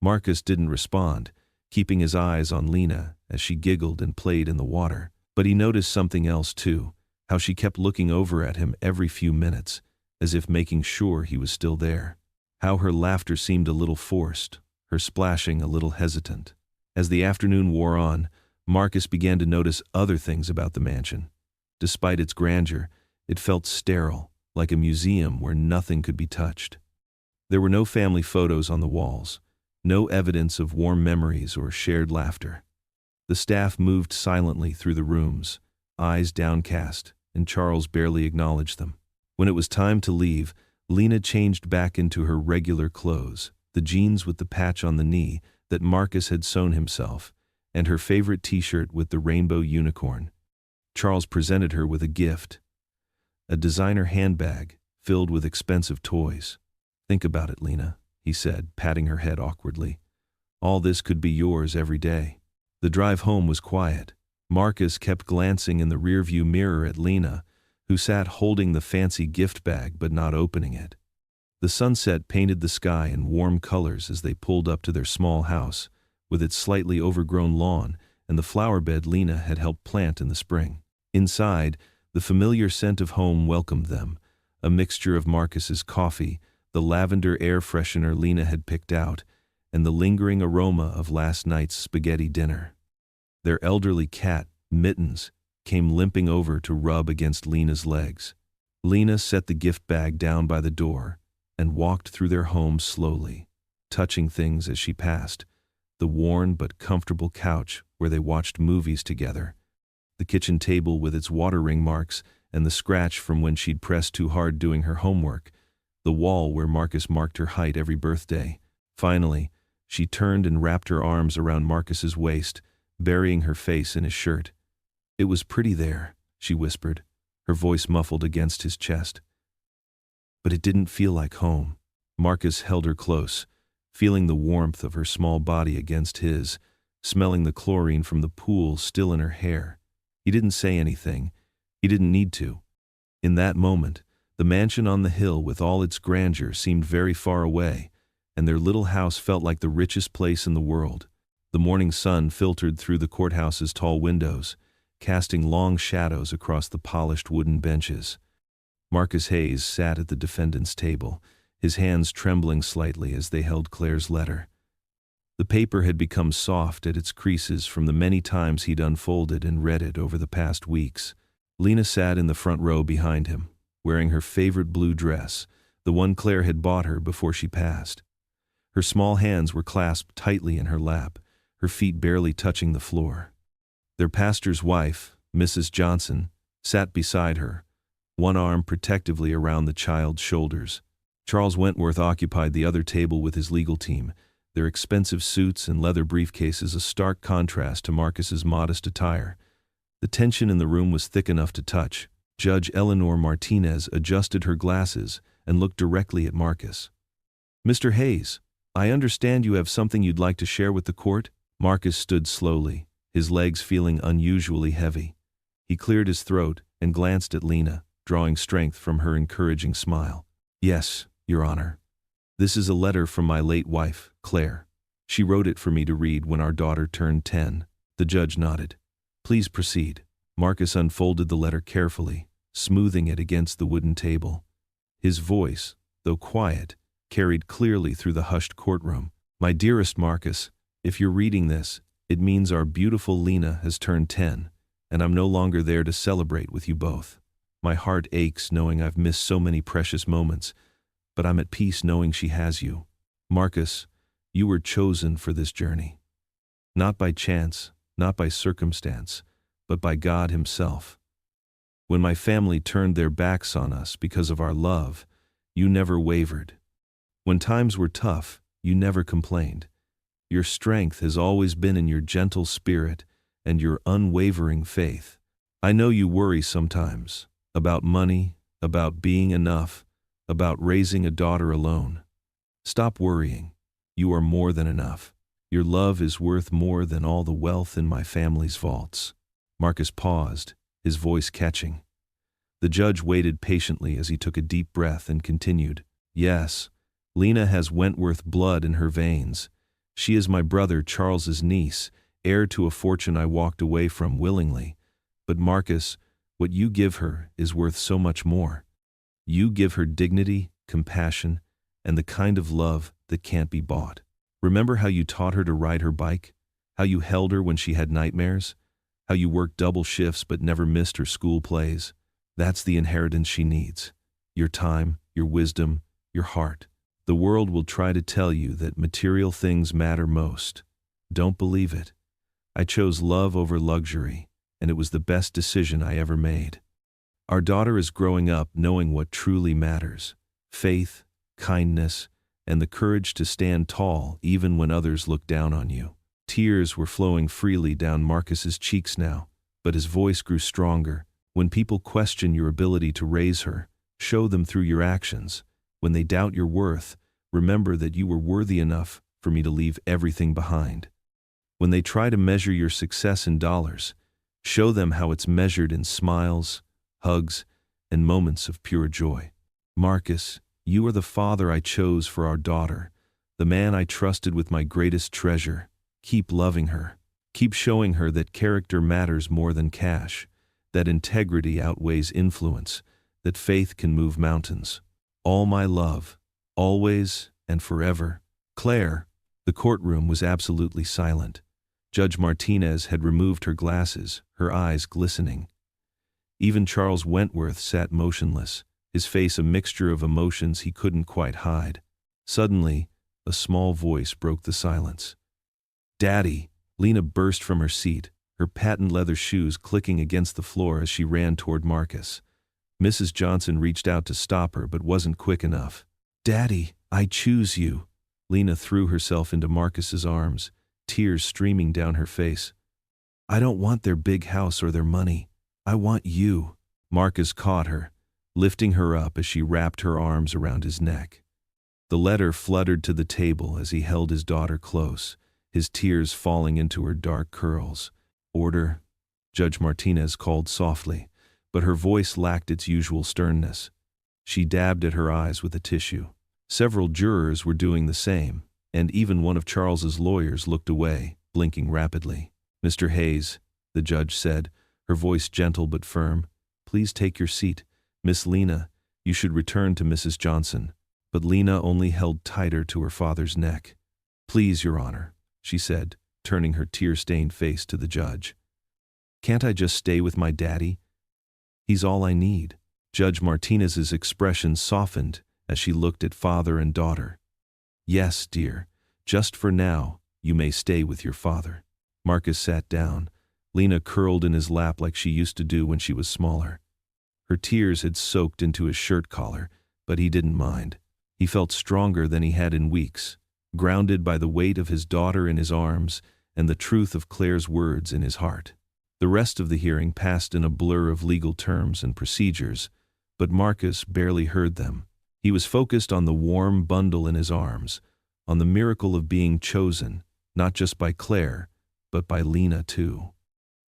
Marcus didn't respond, keeping his eyes on Lena as she giggled and played in the water. But he noticed something else too, how she kept looking over at him every few minutes, as if making sure he was still there. How her laughter seemed a little forced, her splashing a little hesitant. As the afternoon wore on, Marcus began to notice other things about the mansion. Despite its grandeur, it felt sterile, like a museum where nothing could be touched. There were no family photos on the walls, no evidence of warm memories or shared laughter. The staff moved silently through the rooms, eyes downcast, and Charles barely acknowledged them. When it was time to leave, Lena changed back into her regular clothes, the jeans with the patch on the knee that Marcus had sewn himself, and her favorite t-shirt with the rainbow unicorn. Charles presented her with a gift, a designer handbag filled with expensive toys. "Think about it, Lena," he said, patting her head awkwardly. "All this could be yours every day." The drive home was quiet. Marcus kept glancing in the rearview mirror at Lena, who sat holding the fancy gift bag but not opening it. The sunset painted the sky in warm colors as they pulled up to their small house, with its slightly overgrown lawn and the flower bed Lena had helped plant in the spring. Inside, the familiar scent of home welcomed them, a mixture of Marcus's coffee, the lavender air freshener Lena had picked out, and the lingering aroma of last night's spaghetti dinner. Their elderly cat, Mittens, came limping over to rub against Lena's legs. Lena set the gift bag down by the door and walked through their home slowly, touching things as she passed: the worn but comfortable couch where they watched movies together, the kitchen table with its watering marks and the scratch from when she'd pressed too hard doing her homework, the wall where Marcus marked her height every birthday. Finally, she turned and wrapped her arms around Marcus's waist, burying her face in his shirt. "It was pretty there," she whispered, her voice muffled against his chest. "But it didn't feel like home." Marcus held her close, feeling the warmth of her small body against his, smelling the chlorine from the pool still in her hair. He didn't say anything. He didn't need to. In that moment, the mansion on the hill with all its grandeur seemed very far away, and their little house felt like the richest place in the world. The morning sun filtered through the courthouse's tall windows, casting long shadows across the polished wooden benches. Marcus Hayes sat at the defendant's table, his hands trembling slightly as they held Claire's letter. The paper had become soft at its creases from the many times he'd unfolded and read it over the past weeks. Lena sat in the front row behind him, wearing her favorite blue dress, the one Claire had bought her before she passed. Her small hands were clasped tightly in her lap, her feet barely touching the floor. Their pastor's wife, Mrs. Johnson, sat beside her, one arm protectively around the child's shoulders. Charles Wentworth occupied the other table with his legal team, their expensive suits and leather briefcases a stark contrast to Marcus's modest attire. The tension in the room was thick enough to touch. Judge Eleanor Martinez adjusted her glasses and looked directly at Marcus. "Mr. Hayes, I understand you have something you'd like to share with the court?" Marcus stood slowly, his legs feeling unusually heavy. He cleared his throat and glanced at Lena, drawing strength from her encouraging smile. "Yes, Your Honor. This is a letter from my late wife, Claire. She wrote it for me to read when our daughter turned 10. The judge nodded. "Please proceed." Marcus unfolded the letter carefully, smoothing it against the wooden table. His voice, though quiet, carried clearly through the hushed courtroom. "My dearest Marcus, if you're reading this, it means our beautiful Lena has turned 10, and I'm no longer there to celebrate with you both. My heart aches knowing I've missed so many precious moments, but I'm at peace knowing she has you. Marcus, you were chosen for this journey. Not by chance, not by circumstance, but by God Himself. When my family turned their backs on us because of our love, you never wavered. When times were tough, you never complained. Your strength has always been in your gentle spirit and your unwavering faith. I know you worry sometimes, about money, about being enough, about raising a daughter alone. Stop worrying. You are more than enough. Your love is worth more than all the wealth in my family's vaults." Marcus paused, his voice catching. The judge waited patiently as he took a deep breath and continued. "Yes, Lena has Wentworth blood in her veins. She is my brother Charles's niece, heir to a fortune I walked away from willingly. But Marcus, what you give her is worth so much more. You give her dignity, compassion, and the kind of love that can't be bought. Remember how you taught her to ride her bike? How you held her when she had nightmares? How you worked double shifts but never missed her school plays? That's the inheritance she needs. Your time, your wisdom, your heart. The world will try to tell you that material things matter most. Don't believe it. I chose love over luxury, and it was the best decision I ever made. Our daughter is growing up knowing what truly matters: faith, kindness, and the courage to stand tall even when others look down on you." Tears were flowing freely down Marcus's cheeks now, but his voice grew stronger. "When people question your ability to raise her, show them through your actions. When they doubt your worth, remember that you were worthy enough for me to leave everything behind. When they try to measure your success in dollars, show them how it's measured in smiles, hugs, and moments of pure joy. Marcus, you are the father I chose for our daughter, the man I trusted with my greatest treasure. Keep loving her. Keep showing her that character matters more than cash, that integrity outweighs influence, that faith can move mountains. All my love, Always and forever. Claire. The courtroom was absolutely silent. Judge Martinez had removed her glasses, her eyes glistening. Even Charles Wentworth sat motionless, his face a mixture of emotions he couldn't quite hide. Suddenly, a small voice broke the silence. "Daddy!" Lena burst from her seat, her patent leather shoes clicking against the floor as she ran toward Marcus. Mrs. Johnson reached out to stop her but wasn't quick enough. "Daddy, I choose you." Lena threw herself into Marcus's arms, tears streaming down her face. "I don't want their big house or their money. I want you." Marcus caught her, lifting her up as she wrapped her arms around his neck. The letter fluttered to the table as he held his daughter close, his tears falling into her dark curls. "Order," Judge Martinez called softly, but her voice lacked its usual sternness. She dabbed at her eyes with a tissue. Several jurors were doing the same, and even one of Charles's lawyers looked away, blinking rapidly. "Mr. Hayes," the judge said, her voice gentle but firm, "please take your seat. Miss Lena, you should return to Mrs. Johnson." But Lena only held tighter to her father's neck. "Please, Your Honor," she said, turning her tear-stained face to the judge. "Can't I just stay with my daddy? He's all I need." Judge Martinez's expression softened as she looked at father and daughter. "Yes, dear, just for now, you may stay with your father." Marcus sat down, Lena curled in his lap like she used to do when she was smaller. Her tears had soaked into his shirt collar, but he didn't mind. He felt stronger than he had in weeks, grounded by the weight of his daughter in his arms and the truth of Claire's words in his heart. The rest of the hearing passed in a blur of legal terms and procedures, but Marcus barely heard them. He was focused on the warm bundle in his arms, on the miracle of being chosen, not just by Claire, but by Lena too.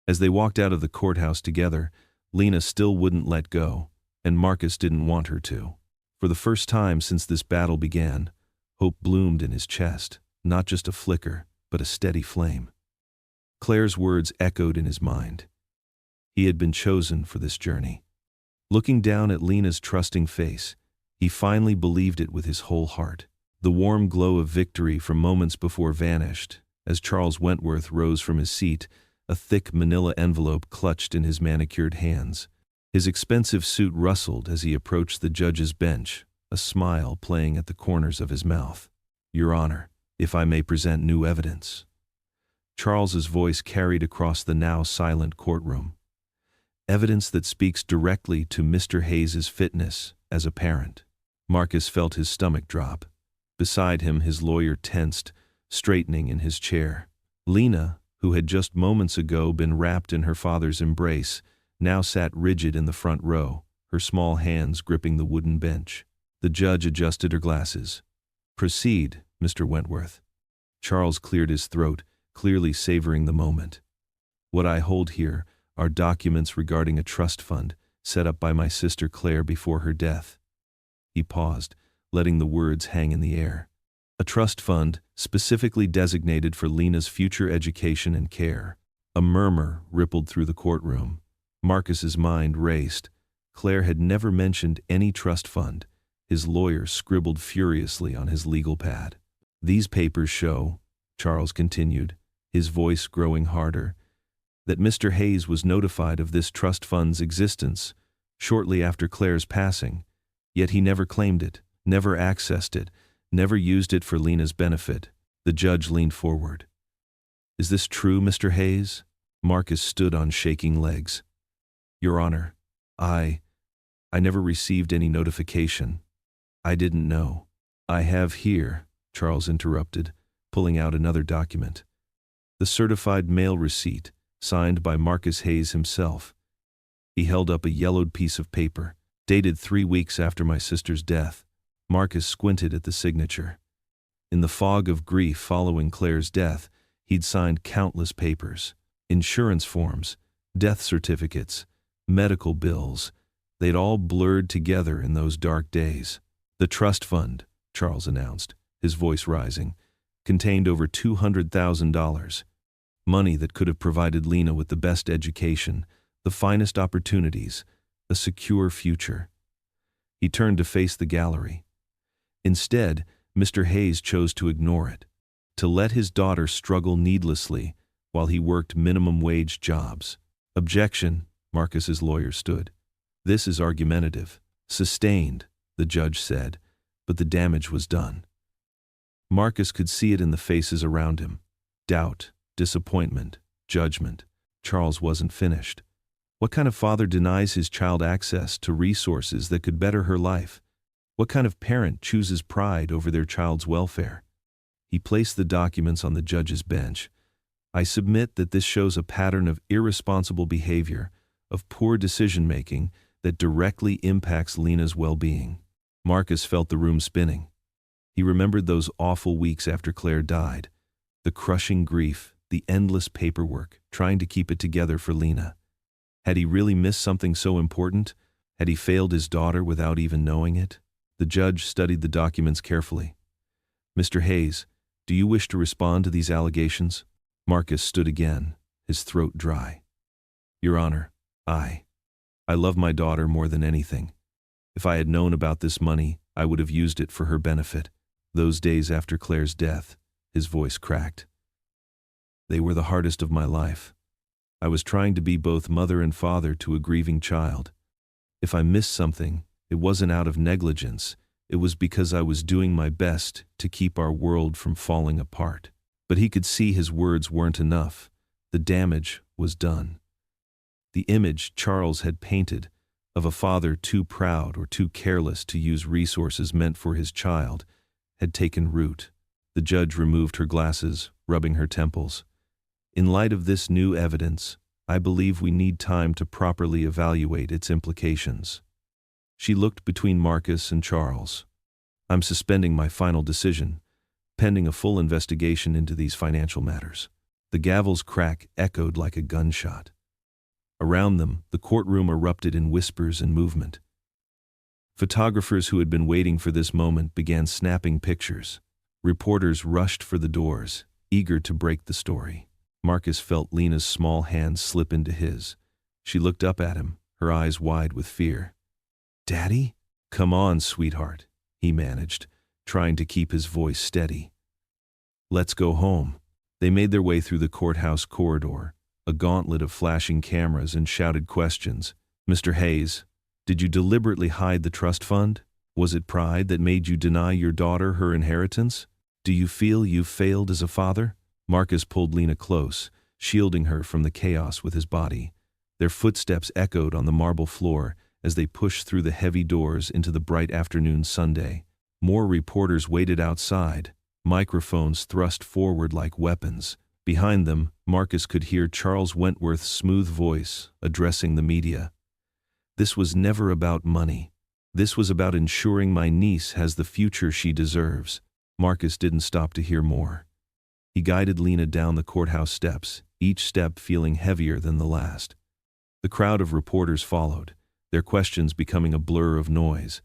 As they walked out of the courthouse together, Lena still wouldn't let go, and Marcus didn't want her to. For the first time since this battle began, hope bloomed in his chest, not just a flicker, but a steady flame. Claire's words echoed in his mind. He had been chosen for this journey. Looking down at Lena's trusting face, he finally believed it with his whole heart. The warm glow of victory from moments before vanished, as Charles Wentworth rose from his seat, a thick manila envelope clutched in his manicured hands. His expensive suit rustled as he approached the judge's bench, a smile playing at the corners of his mouth. "Your Honor, if I may present new evidence." Charles's voice carried across the now silent courtroom. "Evidence that speaks directly to Mr. Hayes's fitness as a parent." Marcus felt his stomach drop. Beside him, his lawyer tensed, straightening in his chair. Lena, who had just moments ago been wrapped in her father's embrace, now sat rigid in the front row, her small hands gripping the wooden bench. The judge adjusted her glasses. "Proceed, Mr. Wentworth." Charles cleared his throat, clearly savoring the moment. "What I hold here are documents regarding a trust fund set up by my sister Claire before her death." He paused, letting the words hang in the air. A trust fund specifically designated for Lena's future education and care. A murmur rippled through the courtroom. Marcus's mind raced. Claire had never mentioned any trust fund. His lawyer scribbled furiously on his legal pad. "These papers show," Charles continued, his voice growing harder, "that Mr. Hayes was notified of this trust fund's existence shortly after Claire's passing, yet he never claimed it, never accessed it, never used it for Lena's benefit." The judge leaned forward. "Is this true, Mr. Hayes?" Marcus stood on shaking legs. "Your Honor, I never received any notification. I didn't know." "I have here," Charles interrupted, pulling out another document. "The certified mail receipt, signed by Marcus Hayes himself." He held up a yellowed piece of paper, dated 3 weeks after my sister's death. Marcus squinted at the signature. In the fog of grief following Claire's death, he'd signed countless papers. Insurance forms, death certificates, medical bills. They'd all blurred together in those dark days. "The trust fund," Charles announced, his voice rising, contained over $200,000. Money that could have provided Lena with the best education, the finest opportunities, a secure future. He turned to face the gallery. Instead, Mr. Hayes chose to ignore it, to let his daughter struggle needlessly while he worked minimum-wage jobs. Objection, Marcus's lawyer stood. This is argumentative. Sustained, the judge said, but the damage was done. Marcus could see it in the faces around him. Doubt, disappointment, judgment. Charles wasn't finished. What kind of father denies his child access to resources that could better her life? What kind of parent chooses pride over their child's welfare? He placed the documents on the judge's bench. I submit that this shows a pattern of irresponsible behavior, of poor decision-making that directly impacts Lena's well-being. Marcus felt the room spinning. He remembered those awful weeks after Claire died, the crushing grief, the endless paperwork, trying to keep it together for Lena. Had he really missed something so important? Had he failed his daughter without even knowing it? The judge studied the documents carefully. Mr. Hayes, do you wish to respond to these allegations? Marcus stood again, his throat dry. Your Honor, I love my daughter more than anything. If I had known about this money, I would have used it for her benefit. Those days after Claire's death, his voice cracked. They were the hardest of my life. I was trying to be both mother and father to a grieving child. If I missed something, it wasn't out of negligence. It was because I was doing my best to keep our world from falling apart. But he could see his words weren't enough. The damage was done. The image Charles had painted of a father too proud or too careless to use resources meant for his child had taken root. The judge removed her glasses, rubbing her temples. In light of this new evidence, I believe we need time to properly evaluate its implications. She looked between Marcus and Charles. I'm suspending my final decision, pending a full investigation into these financial matters. The gavel's crack echoed like a gunshot. Around them, the courtroom erupted in whispers and movement. Photographers who had been waiting for this moment began snapping pictures. Reporters rushed for the doors, eager to break the story. Marcus felt Lena's small hand slip into his. She looked up at him, her eyes wide with fear. Daddy? Come on, sweetheart, he managed, trying to keep his voice steady. Let's go home. They made their way through the courthouse corridor, a gauntlet of flashing cameras and shouted questions. Mr. Hayes, did you deliberately hide the trust fund? Was it pride that made you deny your daughter her inheritance? Do you feel you've failed as a father? Marcus pulled Lena close, shielding her from the chaos with his body. Their footsteps echoed on the marble floor as they pushed through the heavy doors into the bright afternoon Sunday. More reporters waited outside, microphones thrust forward like weapons. Behind them, Marcus could hear Charles Wentworth's smooth voice addressing the media. This was never about money. This was about ensuring my niece has the future she deserves. Marcus didn't stop to hear more. He guided Lena down the courthouse steps, each step feeling heavier than the last. The crowd of reporters followed, their questions becoming a blur of noise.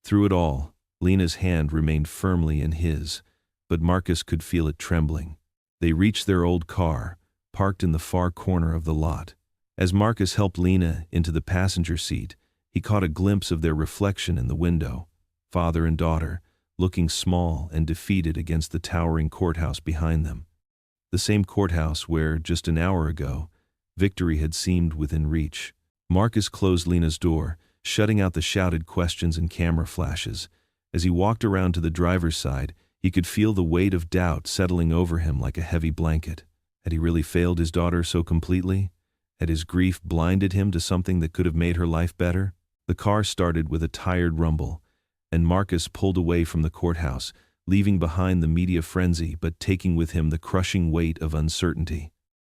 Through it all, Lena's hand remained firmly in his, but Marcus could feel it trembling. They reached their old car, parked in the far corner of the lot. As Marcus helped Lena into the passenger seat, he caught a glimpse of their reflection in the window, father and daughter, looking small and defeated against the towering courthouse behind them. The same courthouse where, just an hour ago, victory had seemed within reach. Marcus closed Lena's door, shutting out the shouted questions and camera flashes. As he walked around to the driver's side, he could feel the weight of doubt settling over him like a heavy blanket. Had he really failed his daughter so completely? Had his grief blinded him to something that could have made her life better? The car started with a tired rumble, and Marcus pulled away from the courthouse, leaving behind the media frenzy but taking with him the crushing weight of uncertainty.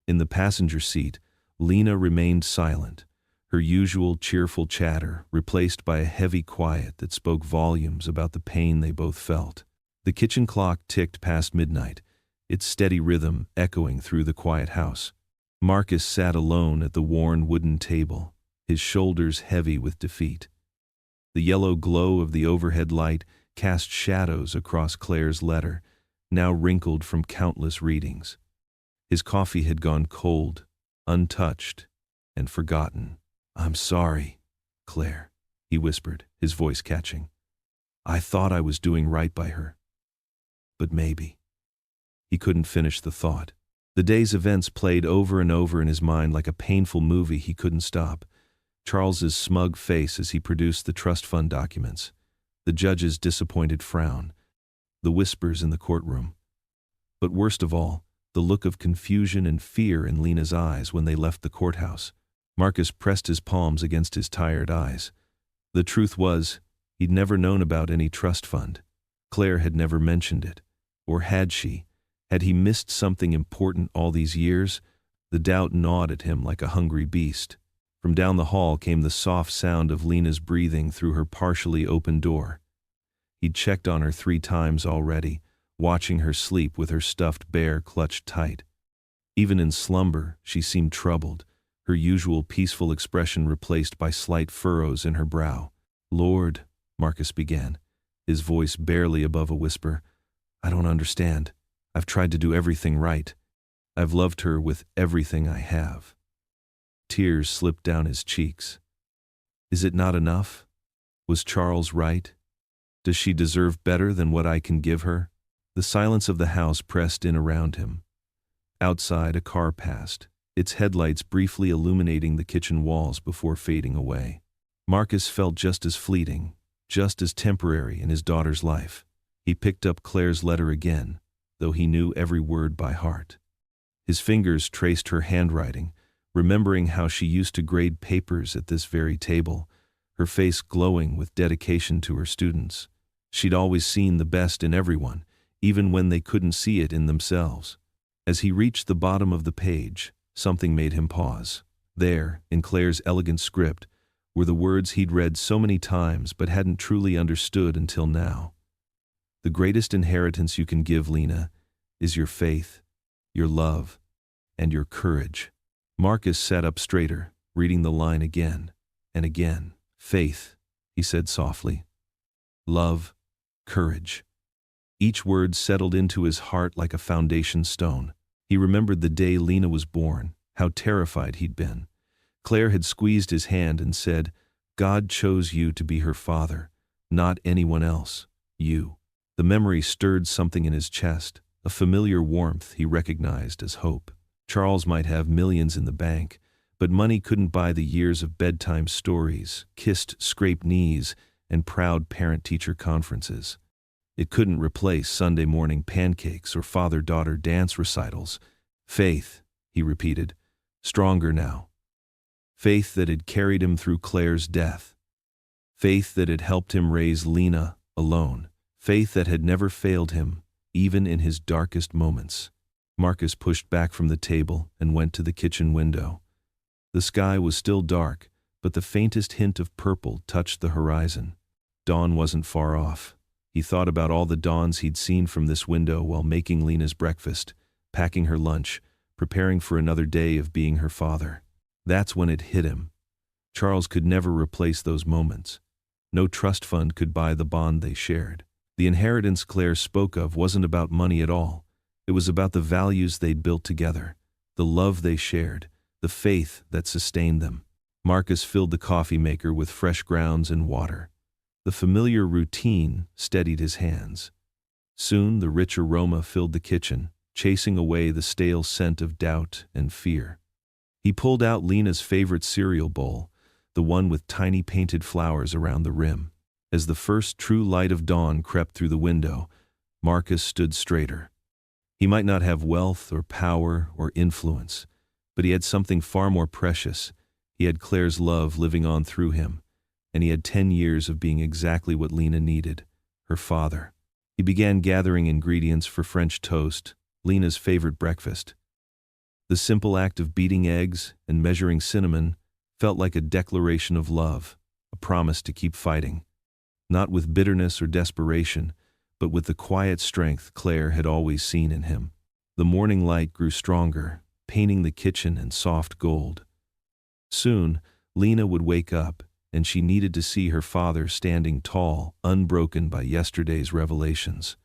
In the passenger seat, Lena remained silent, her usual cheerful chatter replaced by a heavy quiet that spoke volumes about the pain they both felt. The kitchen clock ticked past midnight, its steady rhythm echoing through the quiet house. Marcus sat alone at the worn wooden table, his shoulders heavy with defeat. The yellow glow of the overhead light cast shadows across Claire's letter, now wrinkled from countless readings. His coffee had gone cold, untouched, and forgotten. "I'm sorry, Claire," he whispered, his voice catching. I thought I was doing right by her. But maybe. He couldn't finish the thought. The day's events played over and over in his mind like a painful movie he couldn't stop. Charles's smug face as he produced the trust fund documents, the judge's disappointed frown, the whispers in the courtroom. But worst of all, the look of confusion and fear in Lena's eyes when they left the courthouse. Marcus pressed his palms against his tired eyes. The truth was, he'd never known about any trust fund. Claire had never mentioned it. Or had she? Had he missed something important all these years? The doubt gnawed at him like a hungry beast. From down the hall came the soft sound of Lena's breathing through her partially open door. He'd checked on her 3 times already, watching her sleep with her stuffed bear clutched tight. Even in slumber, she seemed troubled, her usual peaceful expression replaced by slight furrows in her brow. "Lord," Marcus began, his voice barely above a whisper, "I don't understand. I've tried to do everything right. I've loved her with everything I have." Tears slipped down his cheeks. Is it not enough? Was Charles right? Does she deserve better than what I can give her? The silence of the house pressed in around him. Outside, a car passed, its headlights briefly illuminating the kitchen walls before fading away. Marcus felt just as fleeting, just as temporary in his daughter's life. He picked up Claire's letter again, though he knew every word by heart. His fingers traced her handwriting, remembering how she used to grade papers at this very table, her face glowing with dedication to her students. She'd always seen the best in everyone, even when they couldn't see it in themselves. As he reached the bottom of the page, something made him pause. There, in Claire's elegant script, were the words he'd read so many times but hadn't truly understood until now. "The greatest inheritance you can give, Lena, is your faith, your love, and your courage." Marcus sat up straighter, reading the line again and again. "Faith," he said softly. "Love, courage." Each word settled into his heart like a foundation stone. He remembered the day Lena was born, how terrified he'd been. Claire had squeezed his hand and said, "God chose you to be her father, not anyone else, you." The memory stirred something in his chest, a familiar warmth he recognized as hope. Charles might have millions in the bank, but money couldn't buy the years of bedtime stories, kissed scraped knees, and proud parent-teacher conferences. It couldn't replace Sunday morning pancakes or father-daughter dance recitals. Faith, he repeated, stronger now. Faith that had carried him through Claire's death. Faith that had helped him raise Lena alone. Faith that had never failed him, even in his darkest moments. Marcus pushed back from the table and went to the kitchen window. The sky was still dark, but the faintest hint of purple touched the horizon. Dawn wasn't far off. He thought about all the dawns he'd seen from this window while making Lena's breakfast, packing her lunch, preparing for another day of being her father. That's when it hit him. Charles could never replace those moments. No trust fund could buy the bond they shared. The inheritance Claire spoke of wasn't about money at all. It was about the values they'd built together, the love they shared, the faith that sustained them. Marcus filled the coffee maker with fresh grounds and water. The familiar routine steadied his hands. Soon the rich aroma filled the kitchen, chasing away the stale scent of doubt and fear. He pulled out Lena's favorite cereal bowl, the one with tiny painted flowers around the rim. As the first true light of dawn crept through the window, Marcus stood straighter. He might not have wealth or power or influence, but he had something far more precious. He had Claire's love living on through him, and he had 10 years of being exactly what Lena needed, her father. He began gathering ingredients for French toast, Lena's favorite breakfast. The simple act of beating eggs and measuring cinnamon felt like a declaration of love, a promise to keep fighting. Not with bitterness or desperation, but with the quiet strength Claire had always seen in him. The morning light grew stronger, painting the kitchen in soft gold. Soon, Lena would wake up, and she needed to see her father standing tall, unbroken by yesterday's revelations.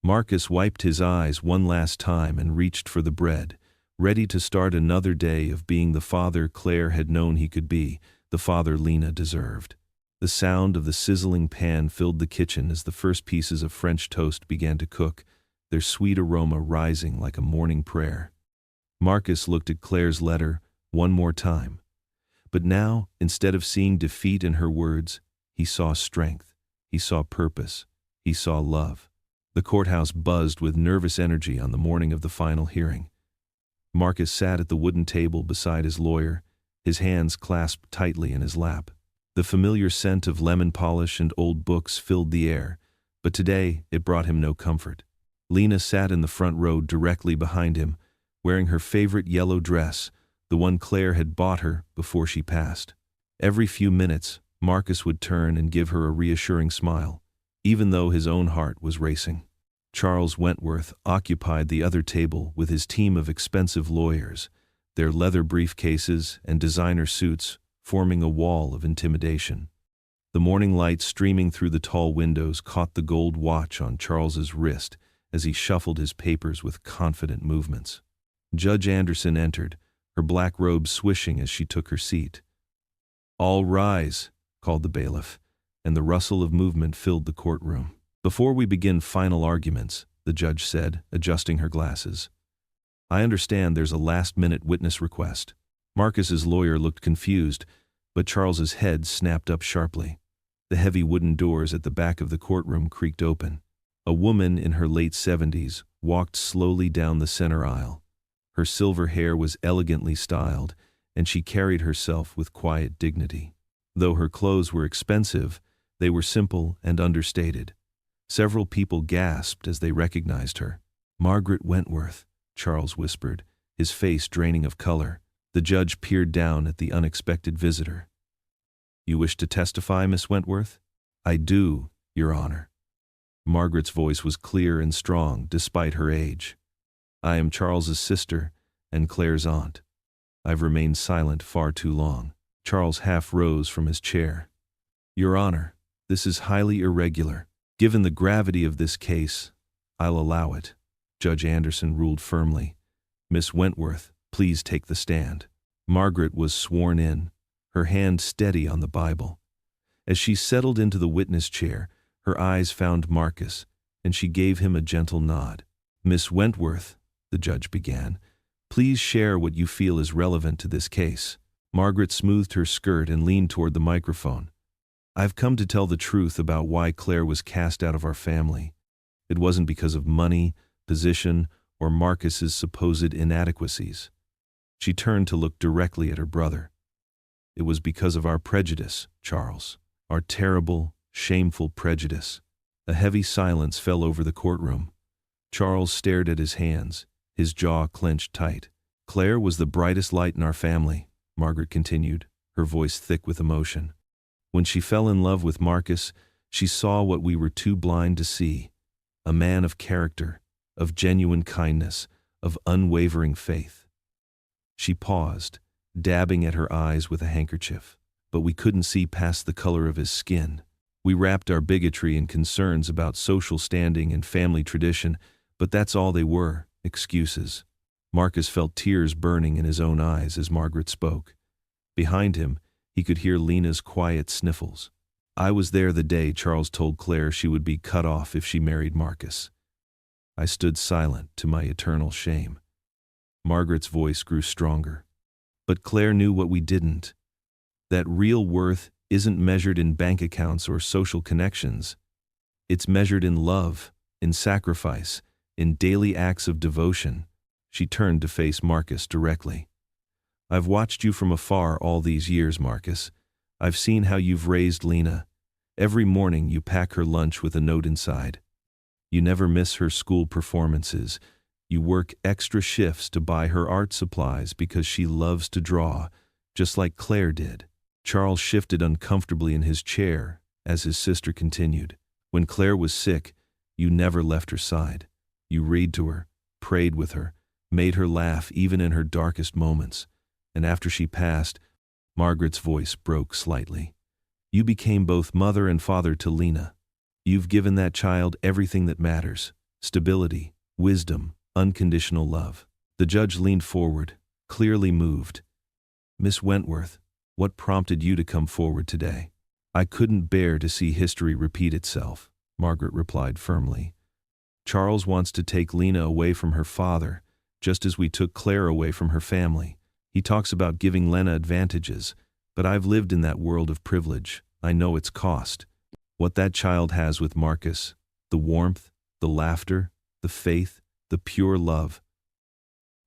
Marcus wiped his eyes one last time and reached for the bread, ready to start another day of being the father Claire had known he could be, the father Lena deserved. The sound of the sizzling pan filled the kitchen as the first pieces of French toast began to cook, their sweet aroma rising like a morning prayer. Marcus looked at Claire's letter one more time. But now, instead of seeing defeat in her words, he saw strength, he saw purpose, he saw love. The courthouse buzzed with nervous energy on the morning of the final hearing. Marcus sat at the wooden table beside his lawyer, his hands clasped tightly in his lap. The familiar scent of lemon polish and old books filled the air, but today it brought him no comfort. Lena sat in the front row directly behind him, wearing her favorite yellow dress, the one Claire had bought her before she passed. Every few minutes, Marcus would turn and give her a reassuring smile, even though his own heart was racing. Charles Wentworth occupied the other table with his team of expensive lawyers, their leather briefcases and designer suits forming a wall of intimidation. The morning light streaming through the tall windows caught the gold watch on Charles's wrist as he shuffled his papers with confident movements. Judge Anderson entered, her black robe swishing as she took her seat. "All rise," called the bailiff, and the rustle of movement filled the courtroom. "Before we begin final arguments," the judge said, adjusting her glasses, "I understand there's a last-minute witness request." Marcus's lawyer looked confused, but Charles's head snapped up sharply. The heavy wooden doors at the back of the courtroom creaked open. A woman in her late 70s walked slowly down the center aisle. Her silver hair was elegantly styled, and she carried herself with quiet dignity. Though her clothes were expensive, they were simple and understated. Several people gasped as they recognized her. "Margaret Wentworth," Charles whispered, his face draining of color. The judge peered down at the unexpected visitor. "You wish to testify, Miss Wentworth?" "I do, Your Honor." Margaret's voice was clear and strong despite her age. "I am Charles's sister and Claire's aunt. I've remained silent far too long." Charles half rose from his chair. "Your Honor, this is highly irregular. Given the gravity of this case, I'll allow it," Judge Anderson ruled firmly. "Miss Wentworth, please take the stand." Margaret was sworn in, her hand steady on the Bible. As she settled into the witness chair, her eyes found Marcus, and she gave him a gentle nod. "Miss Wentworth," the judge began, "please share what you feel is relevant to this case." Margaret smoothed her skirt and leaned toward the microphone. "I've come to tell the truth about why Claire was cast out of our family. It wasn't because of money, position, or Marcus's supposed inadequacies." She turned to look directly at her brother. "It was because of our prejudice, Charles. Our terrible, shameful prejudice." A heavy silence fell over the courtroom. Charles stared at his hands, his jaw clenched tight. "Claire was the brightest light in our family," Margaret continued, her voice thick with emotion. "When she fell in love with Marcus, she saw what we were too blind to see. A man of character, of genuine kindness, of unwavering faith." She paused, dabbing at her eyes with a handkerchief. "But we couldn't see past the color of his skin. We wrapped our bigotry in concerns about social standing and family tradition, but that's all they were, excuses." Marcus felt tears burning in his own eyes as Margaret spoke. Behind him, he could hear Lena's quiet sniffles. "I was there the day Charles told Claire she would be cut off if she married Marcus. I stood silent to my eternal shame." Margaret's voice grew stronger. "But Claire knew what we didn't. That real worth isn't measured in bank accounts or social connections. It's measured in love, in sacrifice, in daily acts of devotion." She turned to face Marcus directly. "I've watched you from afar all these years, Marcus. I've seen how you've raised Lena. Every morning you pack her lunch with a note inside. You never miss her school performances. You work extra shifts to buy her art supplies because she loves to draw, just like Claire did." Charles shifted uncomfortably in his chair as his sister continued. "When Claire was sick, you never left her side. You read to her, prayed with her, made her laugh even in her darkest moments. And after she passed," Margaret's voice broke slightly, "you became both mother and father to Lena. You've given that child everything that matters: stability, wisdom, unconditional love." The judge leaned forward, clearly moved. "Miss Wentworth, what prompted you to come forward today?" I couldn't bear to see history repeat itself, Margaret replied firmly. Charles wants to take Lena away from her father, just as we took Claire away from her family. He talks about giving Lena advantages, but I've lived in that world of privilege. I know its cost. What that child has with Marcus, the warmth, the laughter, the faith, the pure love,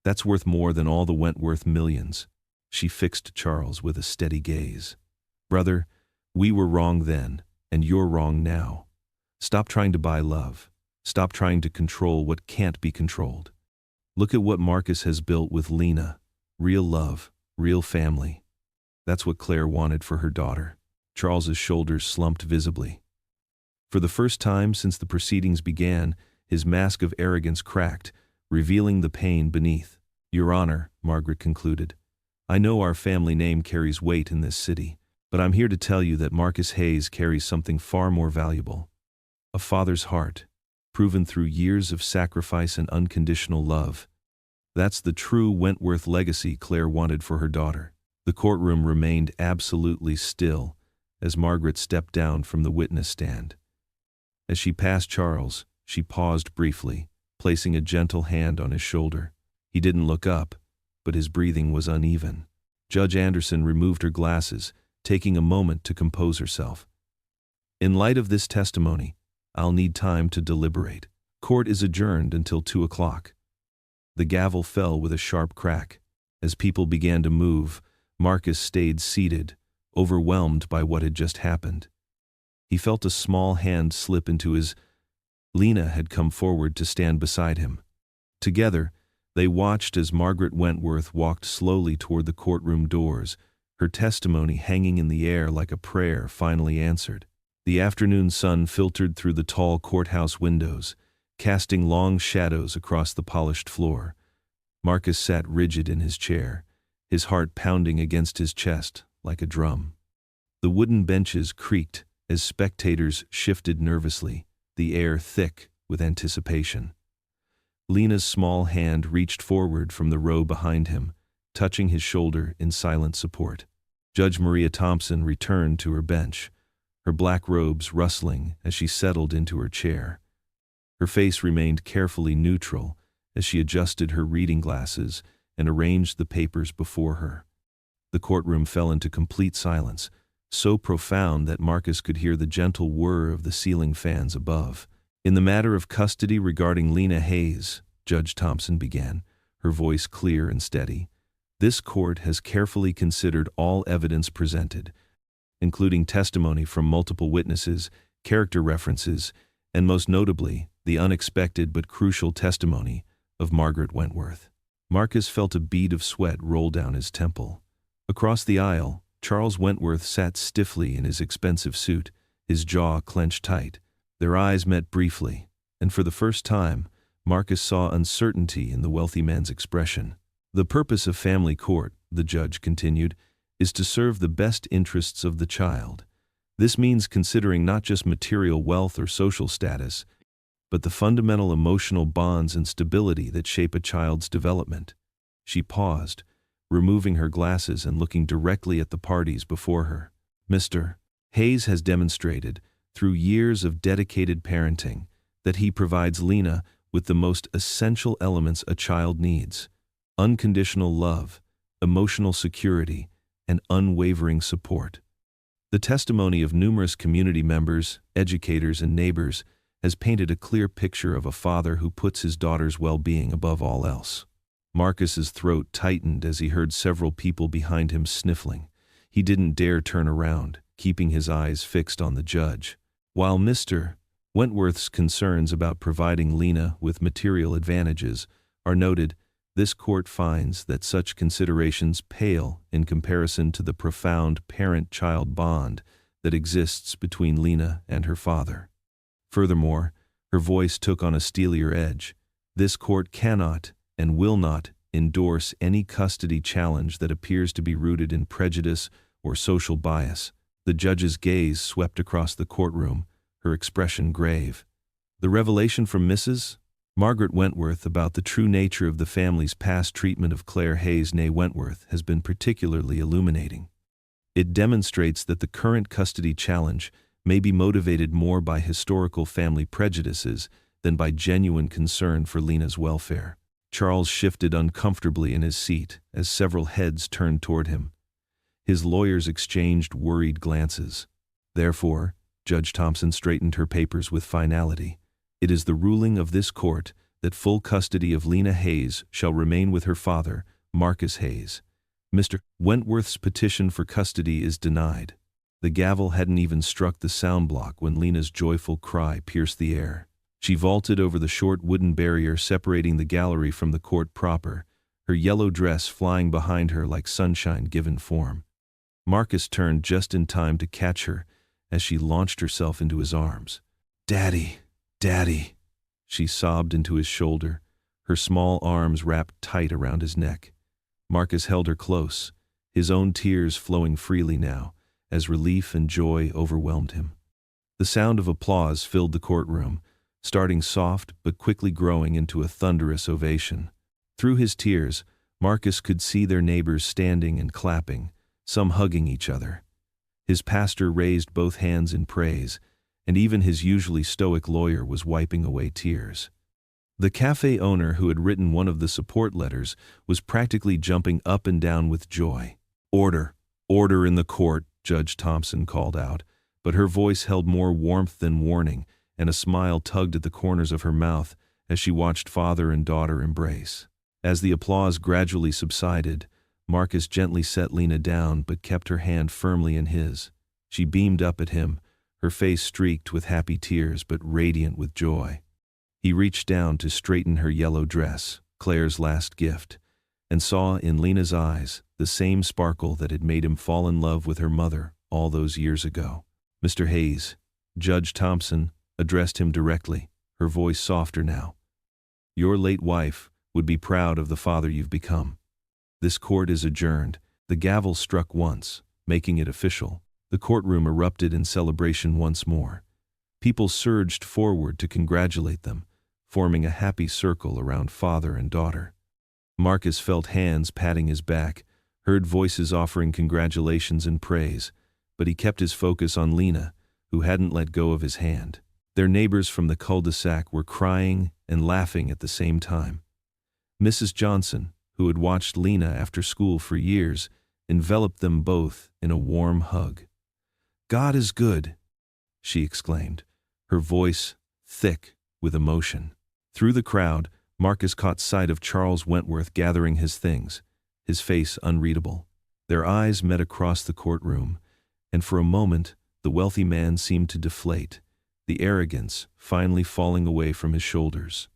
that's worth more than all the Wentworth millions. She fixed Charles with a steady gaze. Brother, we were wrong then, and you're wrong now. Stop trying to buy love. Stop trying to control what can't be controlled. Look at what Marcus has built with Lena. Real love, real family. That's what Claire wanted for her daughter. Charles's shoulders slumped visibly. For the first time since the proceedings began, his mask of arrogance cracked, revealing the pain beneath. Your Honor, Margaret concluded, I know our family name carries weight in this city, but I'm here to tell you that Marcus Hayes carries something far more valuable. A father's heart, proven through years of sacrifice and unconditional love. That's the true Wentworth legacy Claire wanted for her daughter. The courtroom remained absolutely still as Margaret stepped down from the witness stand. As she passed Charles, she paused briefly, placing a gentle hand on his shoulder. He didn't look up, but his breathing was uneven. Judge Anderson removed her glasses, taking a moment to compose herself. In light of this testimony, I'll need time to deliberate. Court is adjourned until 2 o'clock. The gavel fell with a sharp crack. As people began to move, Marcus stayed seated, overwhelmed by what had just happened. He felt a small hand slip into his. Lena had come forward to stand beside him. Together, they watched as Margaret Wentworth walked slowly toward the courtroom doors, her testimony hanging in the air like a prayer finally answered. The afternoon sun filtered through the tall courthouse windows, casting long shadows across the polished floor. Marcus sat rigid in his chair, his heart pounding against his chest like a drum. The wooden benches creaked as spectators shifted nervously, the air thick with anticipation. Lena's small hand reached forward from the row behind him, touching his shoulder in silent support. Judge Maria Thompson returned to her bench, her black robes rustling as she settled into her chair. Her face remained carefully neutral as she adjusted her reading glasses and arranged the papers before her. The courtroom fell into complete silence, so profound that Marcus could hear the gentle whir of the ceiling fans above. In the matter of custody regarding Lena Hayes, Judge Thompson began, her voice clear and steady, this court has carefully considered all evidence presented, including testimony from multiple witnesses, character references, and most notably, the unexpected but crucial testimony of Margaret Wentworth. Marcus felt a bead of sweat roll down his temple. Across the aisle, Charles Wentworth sat stiffly in his expensive suit, his jaw clenched tight. Their eyes met briefly, and for the first time, Marcus saw uncertainty in the wealthy man's expression. The purpose of family court, the judge continued, is to serve the best interests of the child. This means considering not just material wealth or social status, but the fundamental emotional bonds and stability that shape a child's development. She paused, removing her glasses and looking directly at the parties before her. Mr. Hayes has demonstrated, through years of dedicated parenting, that he provides Lena with the most essential elements a child needs: unconditional love, emotional security, and unwavering support. The testimony of numerous community members, educators, and neighbors has painted a clear picture of a father who puts his daughter's well-being above all else. Marcus's throat tightened as he heard several people behind him sniffling. He didn't dare turn around, keeping his eyes fixed on the judge. While Mr. Wentworth's concerns about providing Lena with material advantages are noted, this court finds that such considerations pale in comparison to the profound parent-child bond that exists between Lena and her father. Furthermore, her voice took on a steelier edge. This court cannot and will not endorse any custody challenge that appears to be rooted in prejudice or social bias. The judge's gaze swept across the courtroom, her expression grave. The revelation from Mrs. Margaret Wentworth about the true nature of the family's past treatment of Claire Hayes née Wentworth has been particularly illuminating. It demonstrates that the current custody challenge may be motivated more by historical family prejudices than by genuine concern for Lena's welfare. Charles shifted uncomfortably in his seat as several heads turned toward him. His lawyers exchanged worried glances. Therefore, Judge Thompson straightened her papers with finality. It is the ruling of this court that full custody of Lena Hayes shall remain with her father, Marcus Hayes. Mr. Wentworth's petition for custody is denied. The gavel hadn't even struck the sound block when Lena's joyful cry pierced the air. She vaulted over the short wooden barrier separating the gallery from the court proper, her yellow dress flying behind her like sunshine given form. Marcus turned just in time to catch her as she launched herself into his arms. "Daddy, Daddy," she sobbed into his shoulder, her small arms wrapped tight around his neck. Marcus held her close, his own tears flowing freely now, as relief and joy overwhelmed him. The sound of applause filled the courtroom, starting soft but quickly growing into a thunderous ovation. Through his tears, Marcus could see their neighbors standing and clapping, some hugging each other. His pastor raised both hands in praise, and even his usually stoic lawyer was wiping away tears. The cafe owner who had written one of the support letters was practically jumping up and down with joy. "Order, order in the court," Judge Thompson called out, but her voice held more warmth than warning, and a smile tugged at the corners of her mouth as she watched father and daughter embrace. As the applause gradually subsided, Marcus gently set Lena down but kept her hand firmly in his. She beamed up at him, her face streaked with happy tears but radiant with joy. He reached down to straighten her yellow dress, Claire's last gift, and saw in Lena's eyes the same sparkle that had made him fall in love with her mother all those years ago. "Mr. Hayes," Judge Thompson addressed him directly, her voice softer now. "Your late wife would be proud of the father you've become. This court is adjourned." The gavel struck once, making it official. The courtroom erupted in celebration once more. People surged forward to congratulate them, forming a happy circle around father and daughter. Marcus felt hands patting his back, heard voices offering congratulations and praise, but he kept his focus on Lena, who hadn't let go of his hand. Their neighbors from the cul-de-sac were crying and laughing at the same time. Mrs. Johnson, who had watched Lena after school for years, enveloped them both in a warm hug. "God is good," she exclaimed, her voice thick with emotion. Through the crowd, Marcus caught sight of Charles Wentworth gathering his things, his face unreadable. Their eyes met across the courtroom, and for a moment the wealthy man seemed to deflate, the arrogance finally falling away from his shoulders.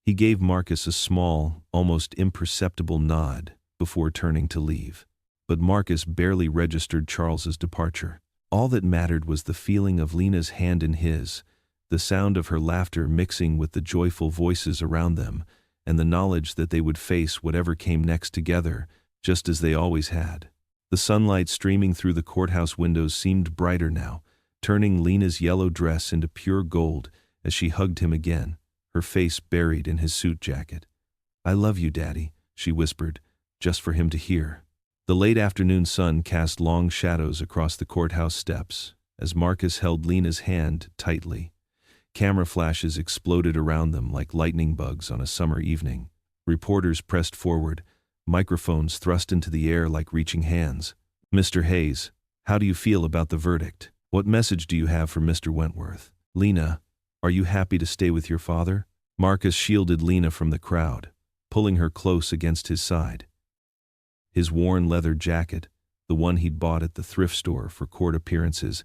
He gave Marcus a small, almost imperceptible nod before turning to leave. But Marcus barely registered Charles's departure. All that mattered was the feeling of Lena's hand in his, the sound of her laughter mixing with the joyful voices around them, and the knowledge that they would face whatever came next together, just as they always had. The sunlight streaming through the courthouse windows seemed brighter now, turning Lena's yellow dress into pure gold as she hugged him again, her face buried in his suit jacket. "I love you, Daddy," she whispered, just for him to hear. The late afternoon sun cast long shadows across the courthouse steps as Marcus held Lena's hand tightly. Camera flashes exploded around them like lightning bugs on a summer evening. Reporters pressed forward, microphones thrust into the air like reaching hands. "Mr. Hayes, how do you feel about the verdict? What message do you have for Mr. Wentworth? Lena, are you happy to stay with your father?" Marcus shielded Lena from the crowd, pulling her close against his side. His worn leather jacket, the one he'd bought at the thrift store for court appearances,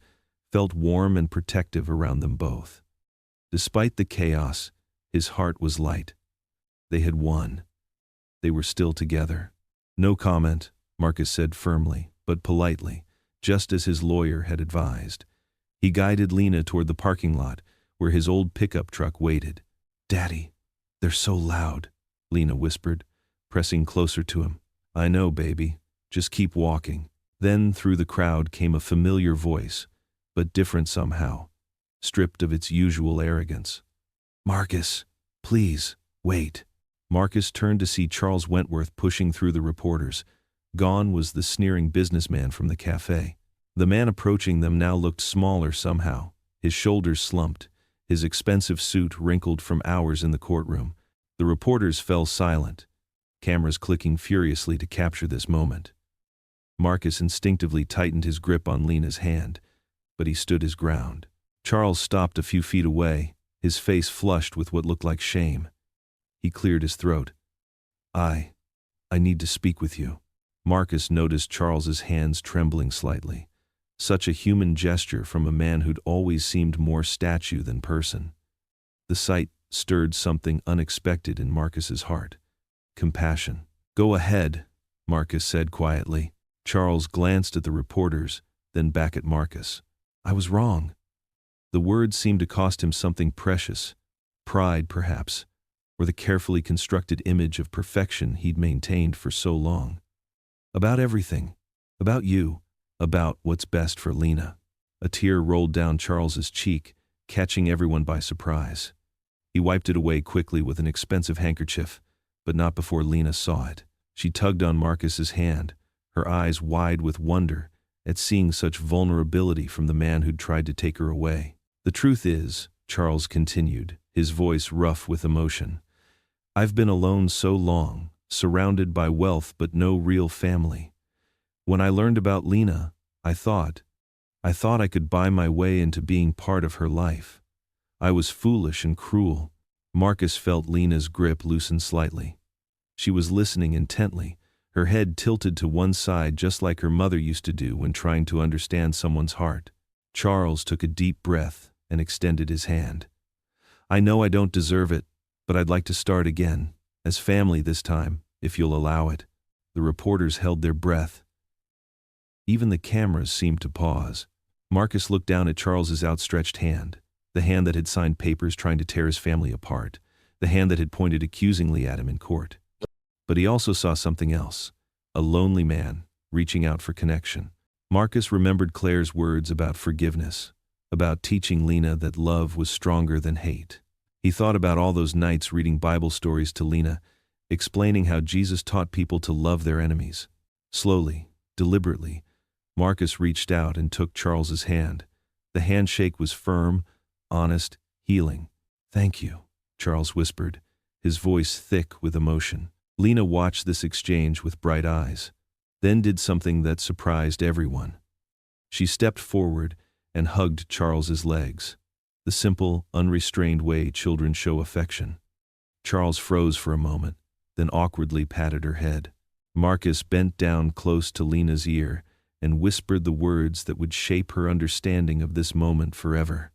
felt warm and protective around them both. Despite the chaos, his heart was light. They had won. They were still together. "No comment," Marcus said firmly, but politely, just as his lawyer had advised. He guided Lena toward the parking lot, where his old pickup truck waited. "Daddy, they're so loud," Lena whispered, pressing closer to him. "I know, baby. Just keep walking." Then through the crowd came a familiar voice, but different somehow, stripped of its usual arrogance. "Marcus, please, wait." Marcus turned to see Charles Wentworth pushing through the reporters, Gone was the sneering businessman from the cafe. The man approaching them now looked smaller somehow, his shoulders slumped, his expensive suit wrinkled from hours in the courtroom. The reporters fell silent, cameras clicking furiously to capture this moment. Marcus instinctively tightened his grip on Lena's hand, but he stood his ground. Charles stopped a few feet away, his face flushed with what looked like shame. He cleared his throat. I need to speak with you." Marcus noticed Charles's hands trembling slightly. Such a human gesture from a man who'd always seemed more statue than person. The sight stirred something unexpected in Marcus's heart. Compassion. "Go ahead," Marcus said quietly. Charles glanced at the reporters, then back at Marcus. "I was wrong." The words seemed to cost him something precious. Pride, perhaps, or the carefully constructed image of perfection he'd maintained for so long. "About everything. About you. About what's best for Lena." A tear rolled down Charles's cheek, catching everyone by surprise. He wiped it away quickly with an expensive handkerchief, but not before Lena saw it. She tugged on Marcus's hand, her eyes wide with wonder at seeing such vulnerability from the man who'd tried to take her away. "The truth is," Charles continued, his voice rough with emotion, "I've been alone so long, surrounded by wealth but no real family. When I learned about Lena, I thought I could buy my way into being part of her life. I was foolish and cruel." Marcus felt Lena's grip loosen slightly. She was listening intently, her head tilted to one side just like her mother used to do when trying to understand someone's heart. Charles took a deep breath and extended his hand. "I know I don't deserve it, but I'd like to start again, as family this time, if you'll allow it." The reporters held their breath. Even the cameras seemed to pause. Marcus looked down at Charles's outstretched hand, the hand that had signed papers trying to tear his family apart, the hand that had pointed accusingly at him in court. But he also saw something else, a lonely man reaching out for connection. Marcus remembered Claire's words about forgiveness, about teaching Lena that love was stronger than hate. He thought about all those nights reading Bible stories to Lena, explaining how Jesus taught people to love their enemies. Slowly, deliberately, Marcus reached out and took Charles's hand. The handshake was firm, honest, healing. "Thank you," Charles whispered, his voice thick with emotion. Lena watched this exchange with bright eyes, then did something that surprised everyone. She stepped forward and hugged Charles's legs, the simple, unrestrained way children show affection. Charles froze for a moment, then awkwardly patted her head. Marcus bent down close to Lena's ear and whispered the words that would shape her understanding of this moment forever.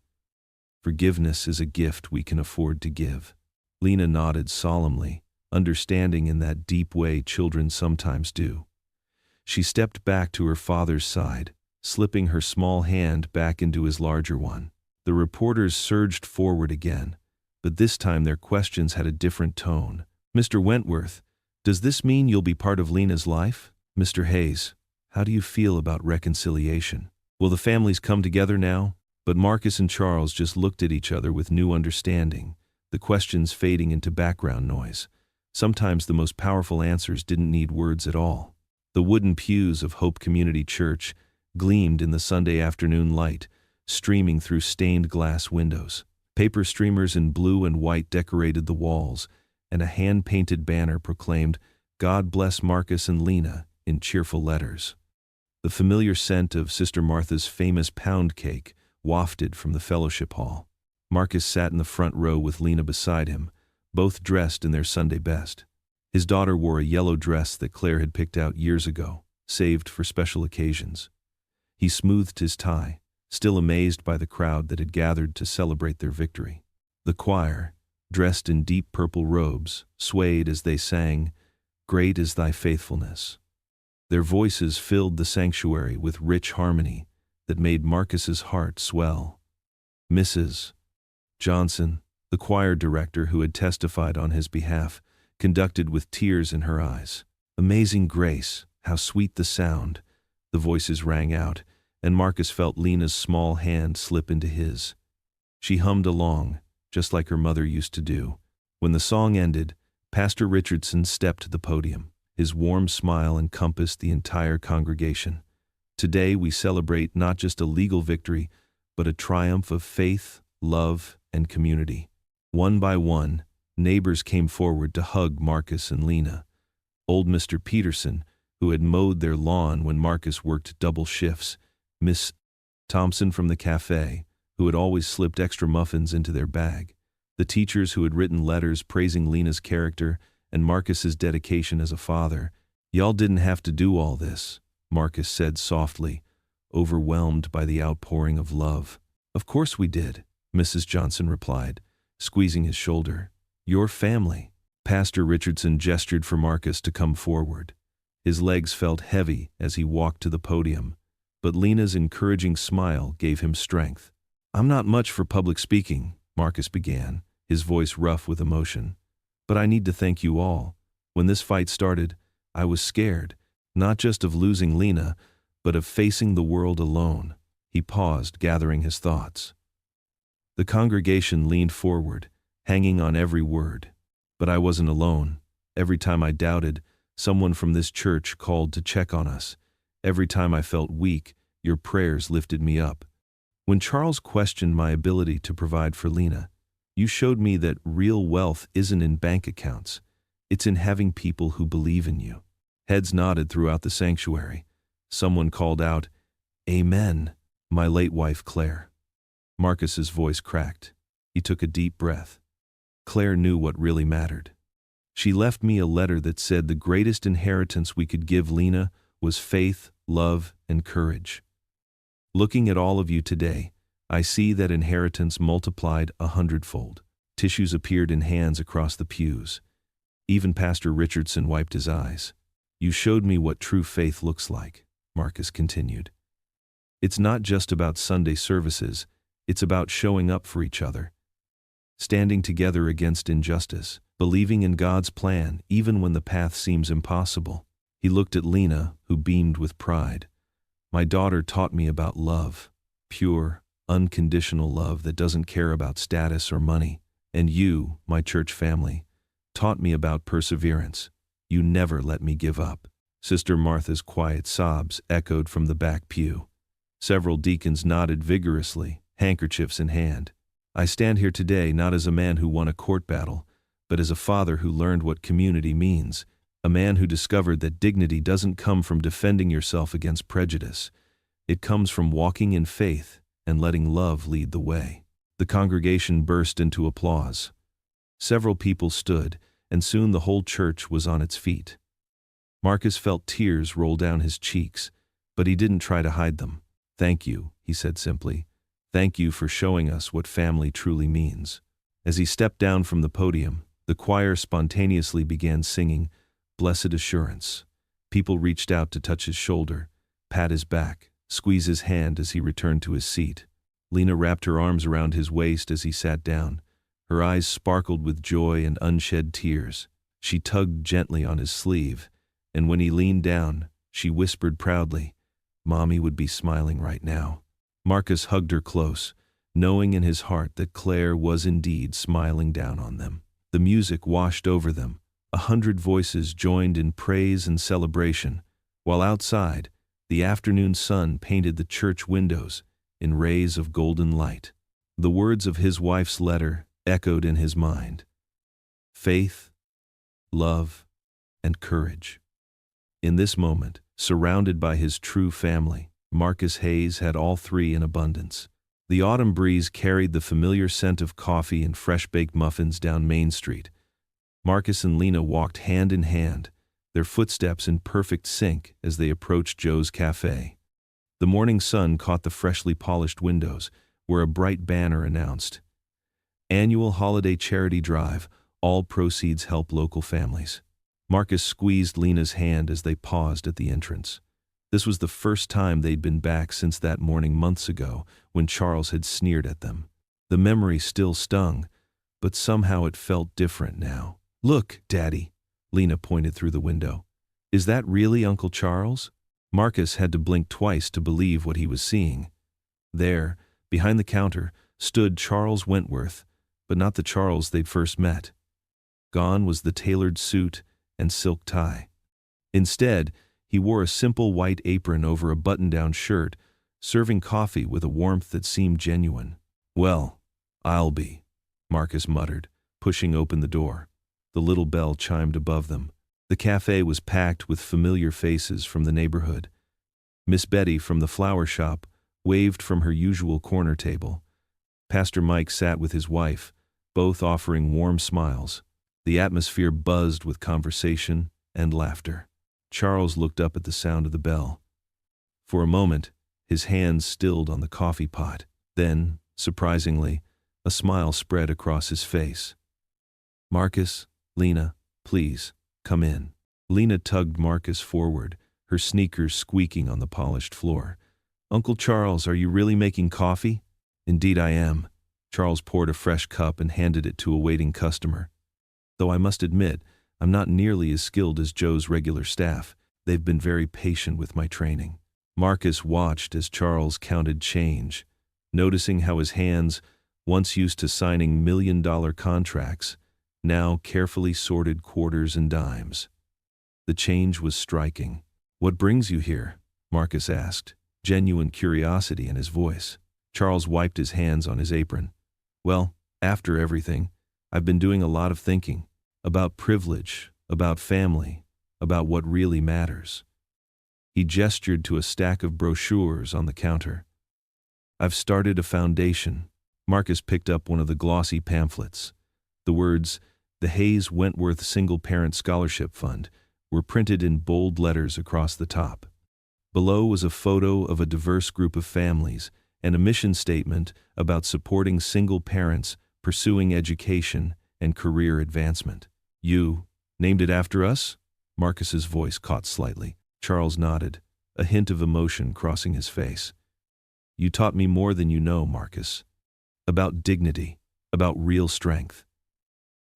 "Forgiveness is a gift we can afford to give." Lena nodded solemnly, understanding in that deep way children sometimes do. She stepped back to her father's side, slipping her small hand back into his larger one. The reporters surged forward again, but this time their questions had a different tone. "Mr. Wentworth, does this mean you'll be part of Lena's life? Mr. Hayes, how do you feel about reconciliation? Will the families come together now?" But Marcus and Charles just looked at each other with new understanding, the questions fading into background noise. Sometimes the most powerful answers didn't need words at all. The wooden pews of Hope Community Church gleamed in the Sunday afternoon light, streaming through stained glass windows. Paper streamers in blue and white decorated the walls, and a hand-painted banner proclaimed, "God bless Marcus and Lena," in cheerful letters. The familiar scent of Sister Martha's famous pound cake wafted from the fellowship hall. Marcus sat in the front row with Lena beside him, both dressed in their Sunday best. His daughter wore a yellow dress that Claire had picked out years ago, saved for special occasions. He smoothed his tie, still amazed by the crowd that had gathered to celebrate their victory. The choir, dressed in deep purple robes, swayed as they sang, "Great is thy faithfulness." Their voices filled the sanctuary with rich harmony that made Marcus's heart swell. Mrs. Johnson, the choir director who had testified on his behalf, conducted with tears in her eyes. "Amazing grace, how sweet the sound," the voices rang out, and Marcus felt Lena's small hand slip into his. She hummed along, just like her mother used to do. When the song ended, Pastor Richardson stepped to the podium. His warm smile encompassed the entire congregation. Today we celebrate not just a legal victory, but a triumph of faith, love, and community. One by one, neighbors came forward to hug Marcus and Lena. Old Mr. Peterson, who had mowed their lawn when Marcus worked double shifts, Miss Thompson from the cafe, who had always slipped extra muffins into their bag, the teachers who had written letters praising Lena's character and Marcus's dedication as a father. "Y'all didn't have to do all this," Marcus said softly, overwhelmed by the outpouring of love. "Of course we did," Mrs. Johnson replied, squeezing his shoulder. "Your family." Pastor Richardson gestured for Marcus to come forward. His legs felt heavy as he walked to the podium, but Lena's encouraging smile gave him strength. "I'm not much for public speaking," Marcus began, his voice rough with emotion. "But I need to thank you all. When this fight started, I was scared, not just of losing Lena, but of facing the world alone." He paused, gathering his thoughts. The congregation leaned forward, hanging on every word. "But I wasn't alone. Every time I doubted, someone from this church called to check on us. Every time I felt weak, your prayers lifted me up. When Charles questioned my ability to provide for Lena, you showed me that real wealth isn't in bank accounts. It's in having people who believe in you." Heads nodded throughout the sanctuary. Someone called out, "Amen, my late wife Claire." Marcus's voice cracked. He took a deep breath. Claire knew what really mattered. "She left me a letter that said the greatest inheritance we could give Lena was faith, love, and courage. Looking at all of you today, I see that inheritance multiplied 100-fold. Tissues appeared in hands across the pews. Even Pastor Richardson wiped his eyes. "You showed me what true faith looks like," Marcus continued. "It's not just about Sunday services, it's about showing up for each other. Standing together against injustice, believing in God's plan even when the path seems impossible." He looked at Lena, who beamed with pride. "My daughter taught me about love, pure, unconditional love that doesn't care about status or money. And you, my church family, taught me about perseverance. You never let me give up." Sister Martha's quiet sobs echoed from the back pew. Several deacons nodded vigorously, handkerchiefs in hand. "I stand here today not as a man who won a court battle, but as a father who learned what community means, a man who discovered that dignity doesn't come from defending yourself against prejudice. It comes from walking in faith and letting love lead the way." The congregation burst into applause. Several people stood, and soon the whole church was on its feet. Marcus felt tears roll down his cheeks, but he didn't try to hide them. "Thank you," he said simply. "Thank you for showing us what family truly means." As he stepped down from the podium, the choir spontaneously began singing "Blessed Assurance." People reached out to touch his shoulder, pat his back, squeeze his hand as he returned to his seat. Lena wrapped her arms around his waist as he sat down. Her eyes sparkled with joy and unshed tears. She tugged gently on his sleeve, and when he leaned down, she whispered proudly, "Mommy would be smiling right now." Marcus hugged her close, knowing in his heart that Claire was indeed smiling down on them. The music washed over them. 100 voices joined in praise and celebration, while outside, the afternoon sun painted the church windows in rays of golden light. The words of his wife's letter echoed in his mind. Faith, love, and courage. In this moment, surrounded by his true family, Marcus Hayes had all three in abundance. The autumn breeze carried the familiar scent of coffee and fresh-baked muffins down Main Street. Marcus and Lena walked hand in hand, their footsteps in perfect sync as they approached Joe's Cafe. The morning sun caught the freshly polished windows, where a bright banner announced, "Annual Holiday Charity Drive, all proceeds help local families." Marcus squeezed Lena's hand as they paused at the entrance. This was the first time they'd been back since that morning months ago when Charles had sneered at them. The memory still stung, but somehow it felt different now. "Look, Daddy," Lena pointed through the window. "Is that really Uncle Charles?" Marcus had to blink twice to believe what he was seeing. There, behind the counter, stood Charles Wentworth, but not the Charles they'd first met. Gone was the tailored suit and silk tie. Instead, he wore a simple white apron over a button-down shirt, serving coffee with a warmth that seemed genuine. "Well, I'll be," Marcus muttered, pushing open the door. The little bell chimed above them. The cafe was packed with familiar faces from the neighborhood. Miss Betty from the flower shop waved from her usual corner table. Pastor Mike sat with his wife, both offering warm smiles. The atmosphere buzzed with conversation and laughter. Charles looked up at the sound of the bell. For a moment, his hands stilled on the coffee pot. Then, surprisingly, a smile spread across his face. "Marcus, Lena, please, come in." Lena tugged Marcus forward, her sneakers squeaking on the polished floor. "Uncle Charles, are you really making coffee?" "Indeed I am." Charles poured a fresh cup and handed it to a waiting customer. "Though I must admit, I'm not nearly as skilled as Joe's regular staff. They've been very patient with my training." Marcus watched as Charles counted change, noticing how his hands, once used to signing million-dollar contracts, now carefully sorted quarters and dimes. The change was striking. "What brings you here?" Marcus asked, genuine curiosity in his voice. Charles wiped his hands on his apron. "Well, after everything, I've been doing a lot of thinking. About privilege, about family, about what really matters." He gestured to a stack of brochures on the counter. "I've started a foundation." Marcus picked up one of the glossy pamphlets. The words, "The Hayes Wentworth Single Parent Scholarship Fund," were printed in bold letters across the top. Below was a photo of a diverse group of families and a mission statement about supporting single parents pursuing education and career advancement. "You named it after us?" Marcus's voice caught slightly. Charles nodded, a hint of emotion crossing his face. "You taught me more than you know, Marcus. About dignity, about real strength."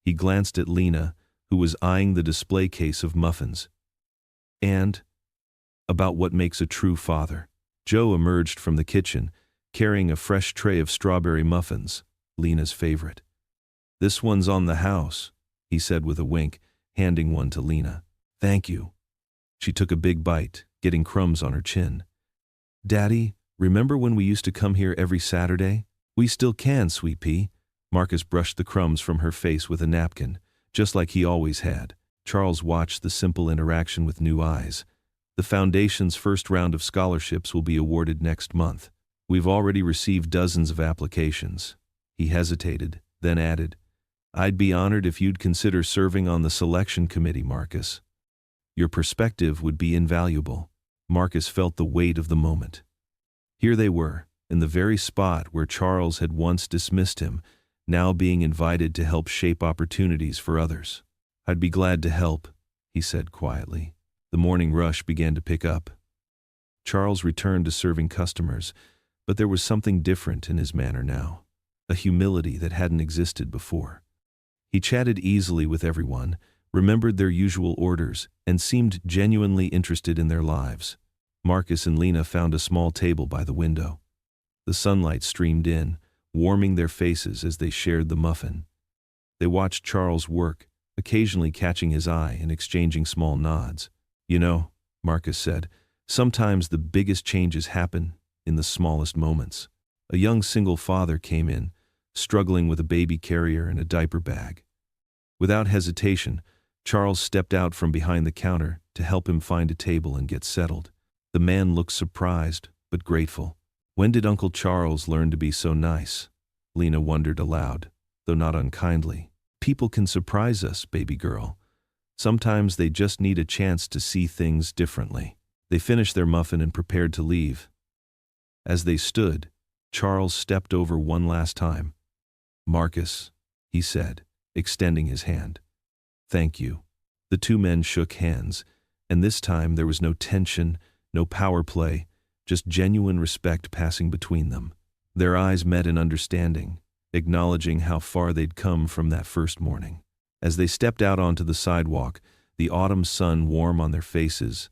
He glanced at Lena, who was eyeing the display case of muffins. "And about what makes a true father." Joe emerged from the kitchen, carrying a fresh tray of strawberry muffins, Lena's favorite. "This one's on the house," he said with a wink, handing one to Lena. "Thank you." She took a big bite, getting crumbs on her chin. "Daddy, remember when we used to come here every Saturday?" "We still can, sweet pea." Marcus brushed the crumbs from her face with a napkin, just like he always had. Charles watched the simple interaction with new eyes. "The Foundation's first round of scholarships will be awarded next month. We've already received dozens of applications." He hesitated, then added, "I'd be honored if you'd consider serving on the selection committee, Marcus. Your perspective would be invaluable." Marcus felt the weight of the moment. Here they were, in the very spot where Charles had once dismissed him, now being invited to help shape opportunities for others. "I'd be glad to help," he said quietly. The morning rush began to pick up. Charles returned to serving customers, but there was something different in his manner now, a humility that hadn't existed before. He chatted easily with everyone, remembered their usual orders, and seemed genuinely interested in their lives. Marcus and Lena found a small table by the window. The sunlight streamed in, warming their faces as they shared the muffin. They watched Charles work, occasionally catching his eye and exchanging small nods. "You know," Marcus said, "sometimes the biggest changes happen in the smallest moments." A young single father came in, struggling with a baby carrier and a diaper bag. Without hesitation, Charles stepped out from behind the counter to help him find a table and get settled. The man looked surprised, but grateful. "When did Uncle Charles learn to be so nice?" Lena wondered aloud, though not unkindly. "People can surprise us, baby girl. Sometimes they just need a chance to see things differently." They finished their muffin and prepared to leave. As they stood, Charles stepped over one last time. "Marcus," he said, extending his hand. "Thank you." The two men shook hands, and this time there was no tension, no power play, just genuine respect passing between them. Their eyes met in understanding, acknowledging how far they'd come from that first morning. As they stepped out onto the sidewalk, the autumn sun warm on their faces,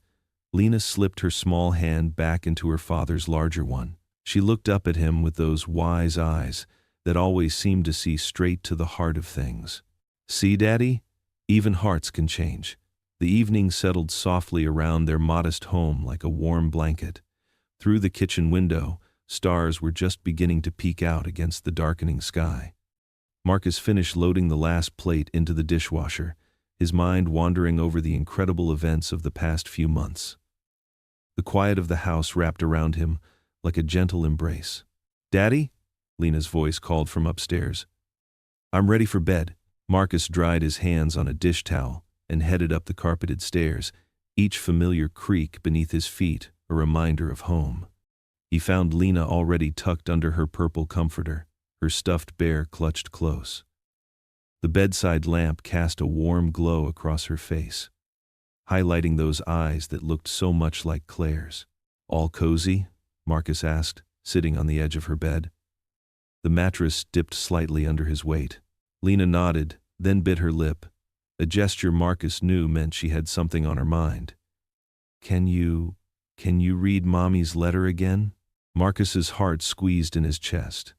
Lena slipped her small hand back into her father's larger one. She looked up at him with those wise eyes that always seemed to see straight to the heart of things. "See, Daddy? Even hearts can change. The evening settled softly around their modest home like a warm blanket. Through the kitchen window, stars were just beginning to peek out against the darkening sky. Marcus finished loading the last plate into the dishwasher, his mind wandering over the incredible events of the past few months. The quiet of the house wrapped around him like a gentle embrace. "Daddy?" Lena's voice called from upstairs. "I'm ready for bed." Marcus dried his hands on a dish towel and headed up the carpeted stairs, each familiar creak beneath his feet a reminder of home. He found Lena already tucked under her purple comforter, her stuffed bear clutched close. The bedside lamp cast a warm glow across her face, highlighting those eyes that looked so much like Claire's. "All cozy?" Marcus asked, sitting on the edge of her bed. The mattress dipped slightly under his weight. Lena nodded, then bit her lip, a gesture Marcus knew meant she had something on her mind. Can you read Mommy's letter again?" Marcus's heart squeezed in his chest.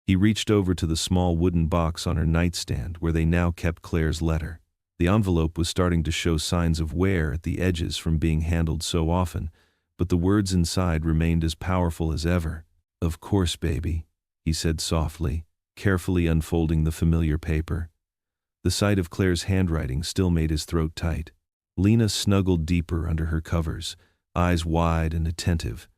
He reached over to the small wooden box on her nightstand where they now kept Claire's letter. The envelope was starting to show signs of wear at the edges from being handled so often, but the words inside remained as powerful as ever. "Of course, baby," he said softly, carefully unfolding the familiar paper. The sight of Claire's handwriting still made his throat tight. Lena snuggled deeper under her covers, eyes wide and attentive.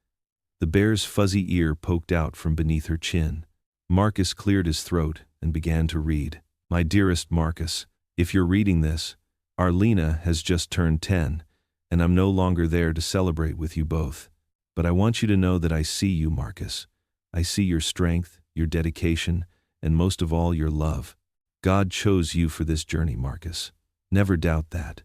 The bear's fuzzy ear poked out from beneath her chin. Marcus cleared his throat and began to read. "My dearest Marcus, if you're reading this, our Lena has just turned 10, and I'm no longer there to celebrate with you both. But I want you to know that I see you, Marcus. I see your strength, your dedication, and most of all, your love. God chose you for this journey, Marcus. Never doubt that.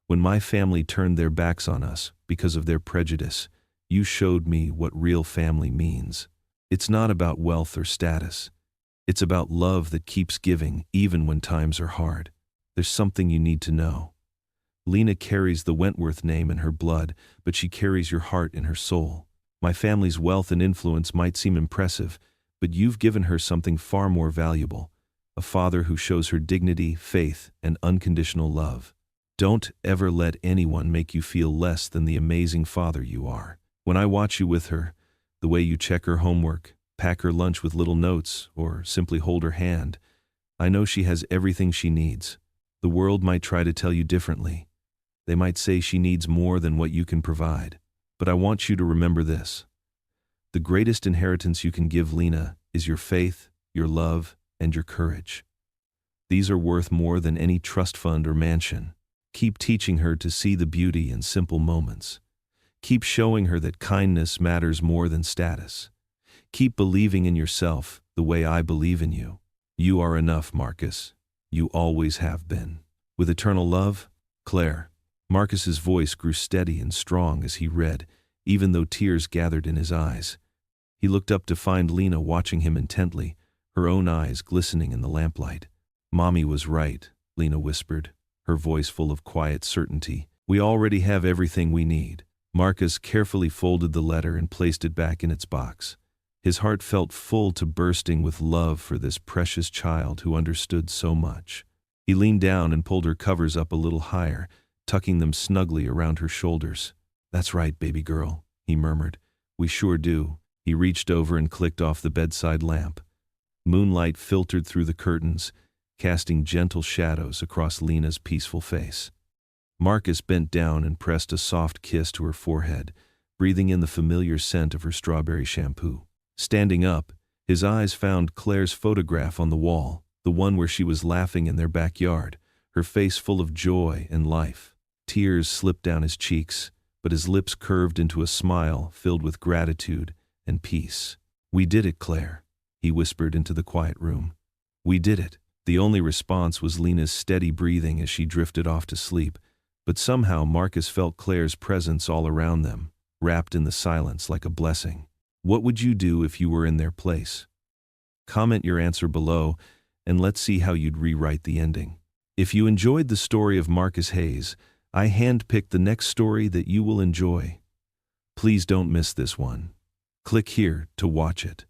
When my family turned their backs on us because of their prejudice, you showed me what real family means. It's not about wealth or status. It's about love that keeps giving even when times are hard. There's something you need to know. Lena carries the Wentworth name in her blood, but she carries your heart in her soul. My family's wealth and influence might seem impressive, but you've given her something far more valuable, a father who shows her dignity, faith, and unconditional love. Don't ever let anyone make you feel less than the amazing father you are. When I watch you with her, the way you check her homework, pack her lunch with little notes, or simply hold her hand, I know she has everything she needs. The world might try to tell you differently. They might say she needs more than what you can provide. But I want you to remember this. The greatest inheritance you can give Lena is your faith, your love, and your courage. These are worth more than any trust fund or mansion. Keep teaching her to see the beauty in simple moments. Keep showing her that kindness matters more than status. Keep believing in yourself the way I believe in you. You are enough, Marcus. You always have been. With eternal love, Claire." Marcus's voice grew steady and strong as he read, even though tears gathered in his eyes. He looked up to find Lena watching him intently, her own eyes glistening in the lamplight. "Mommy was right," Lena whispered, her voice full of quiet certainty. "We already have everything we need." Marcus carefully folded the letter and placed it back in its box. His heart felt full to bursting with love for this precious child who understood so much. He leaned down and pulled her covers up a little higher, tucking them snugly around her shoulders. "That's right, baby girl," he murmured. "We sure do." He reached over and clicked off the bedside lamp. Moonlight filtered through the curtains, casting gentle shadows across Lena's peaceful face. Marcus bent down and pressed a soft kiss to her forehead, breathing in the familiar scent of her strawberry shampoo. Standing up, his eyes found Claire's photograph on the wall, the one where she was laughing in their backyard, her face full of joy and life. Tears slipped down his cheeks, but his lips curved into a smile filled with gratitude and peace. "We did it, Claire," he whispered into the quiet room. "We did it." The only response was Lena's steady breathing as she drifted off to sleep, but somehow Marcus felt Claire's presence all around them, wrapped in the silence like a blessing. What would you do if you were in their place? Comment your answer below, and let's see how you'd rewrite the ending. If you enjoyed the story of Marcus Hayes, I handpicked the next story that you will enjoy. Please don't miss this one. Click here to watch it.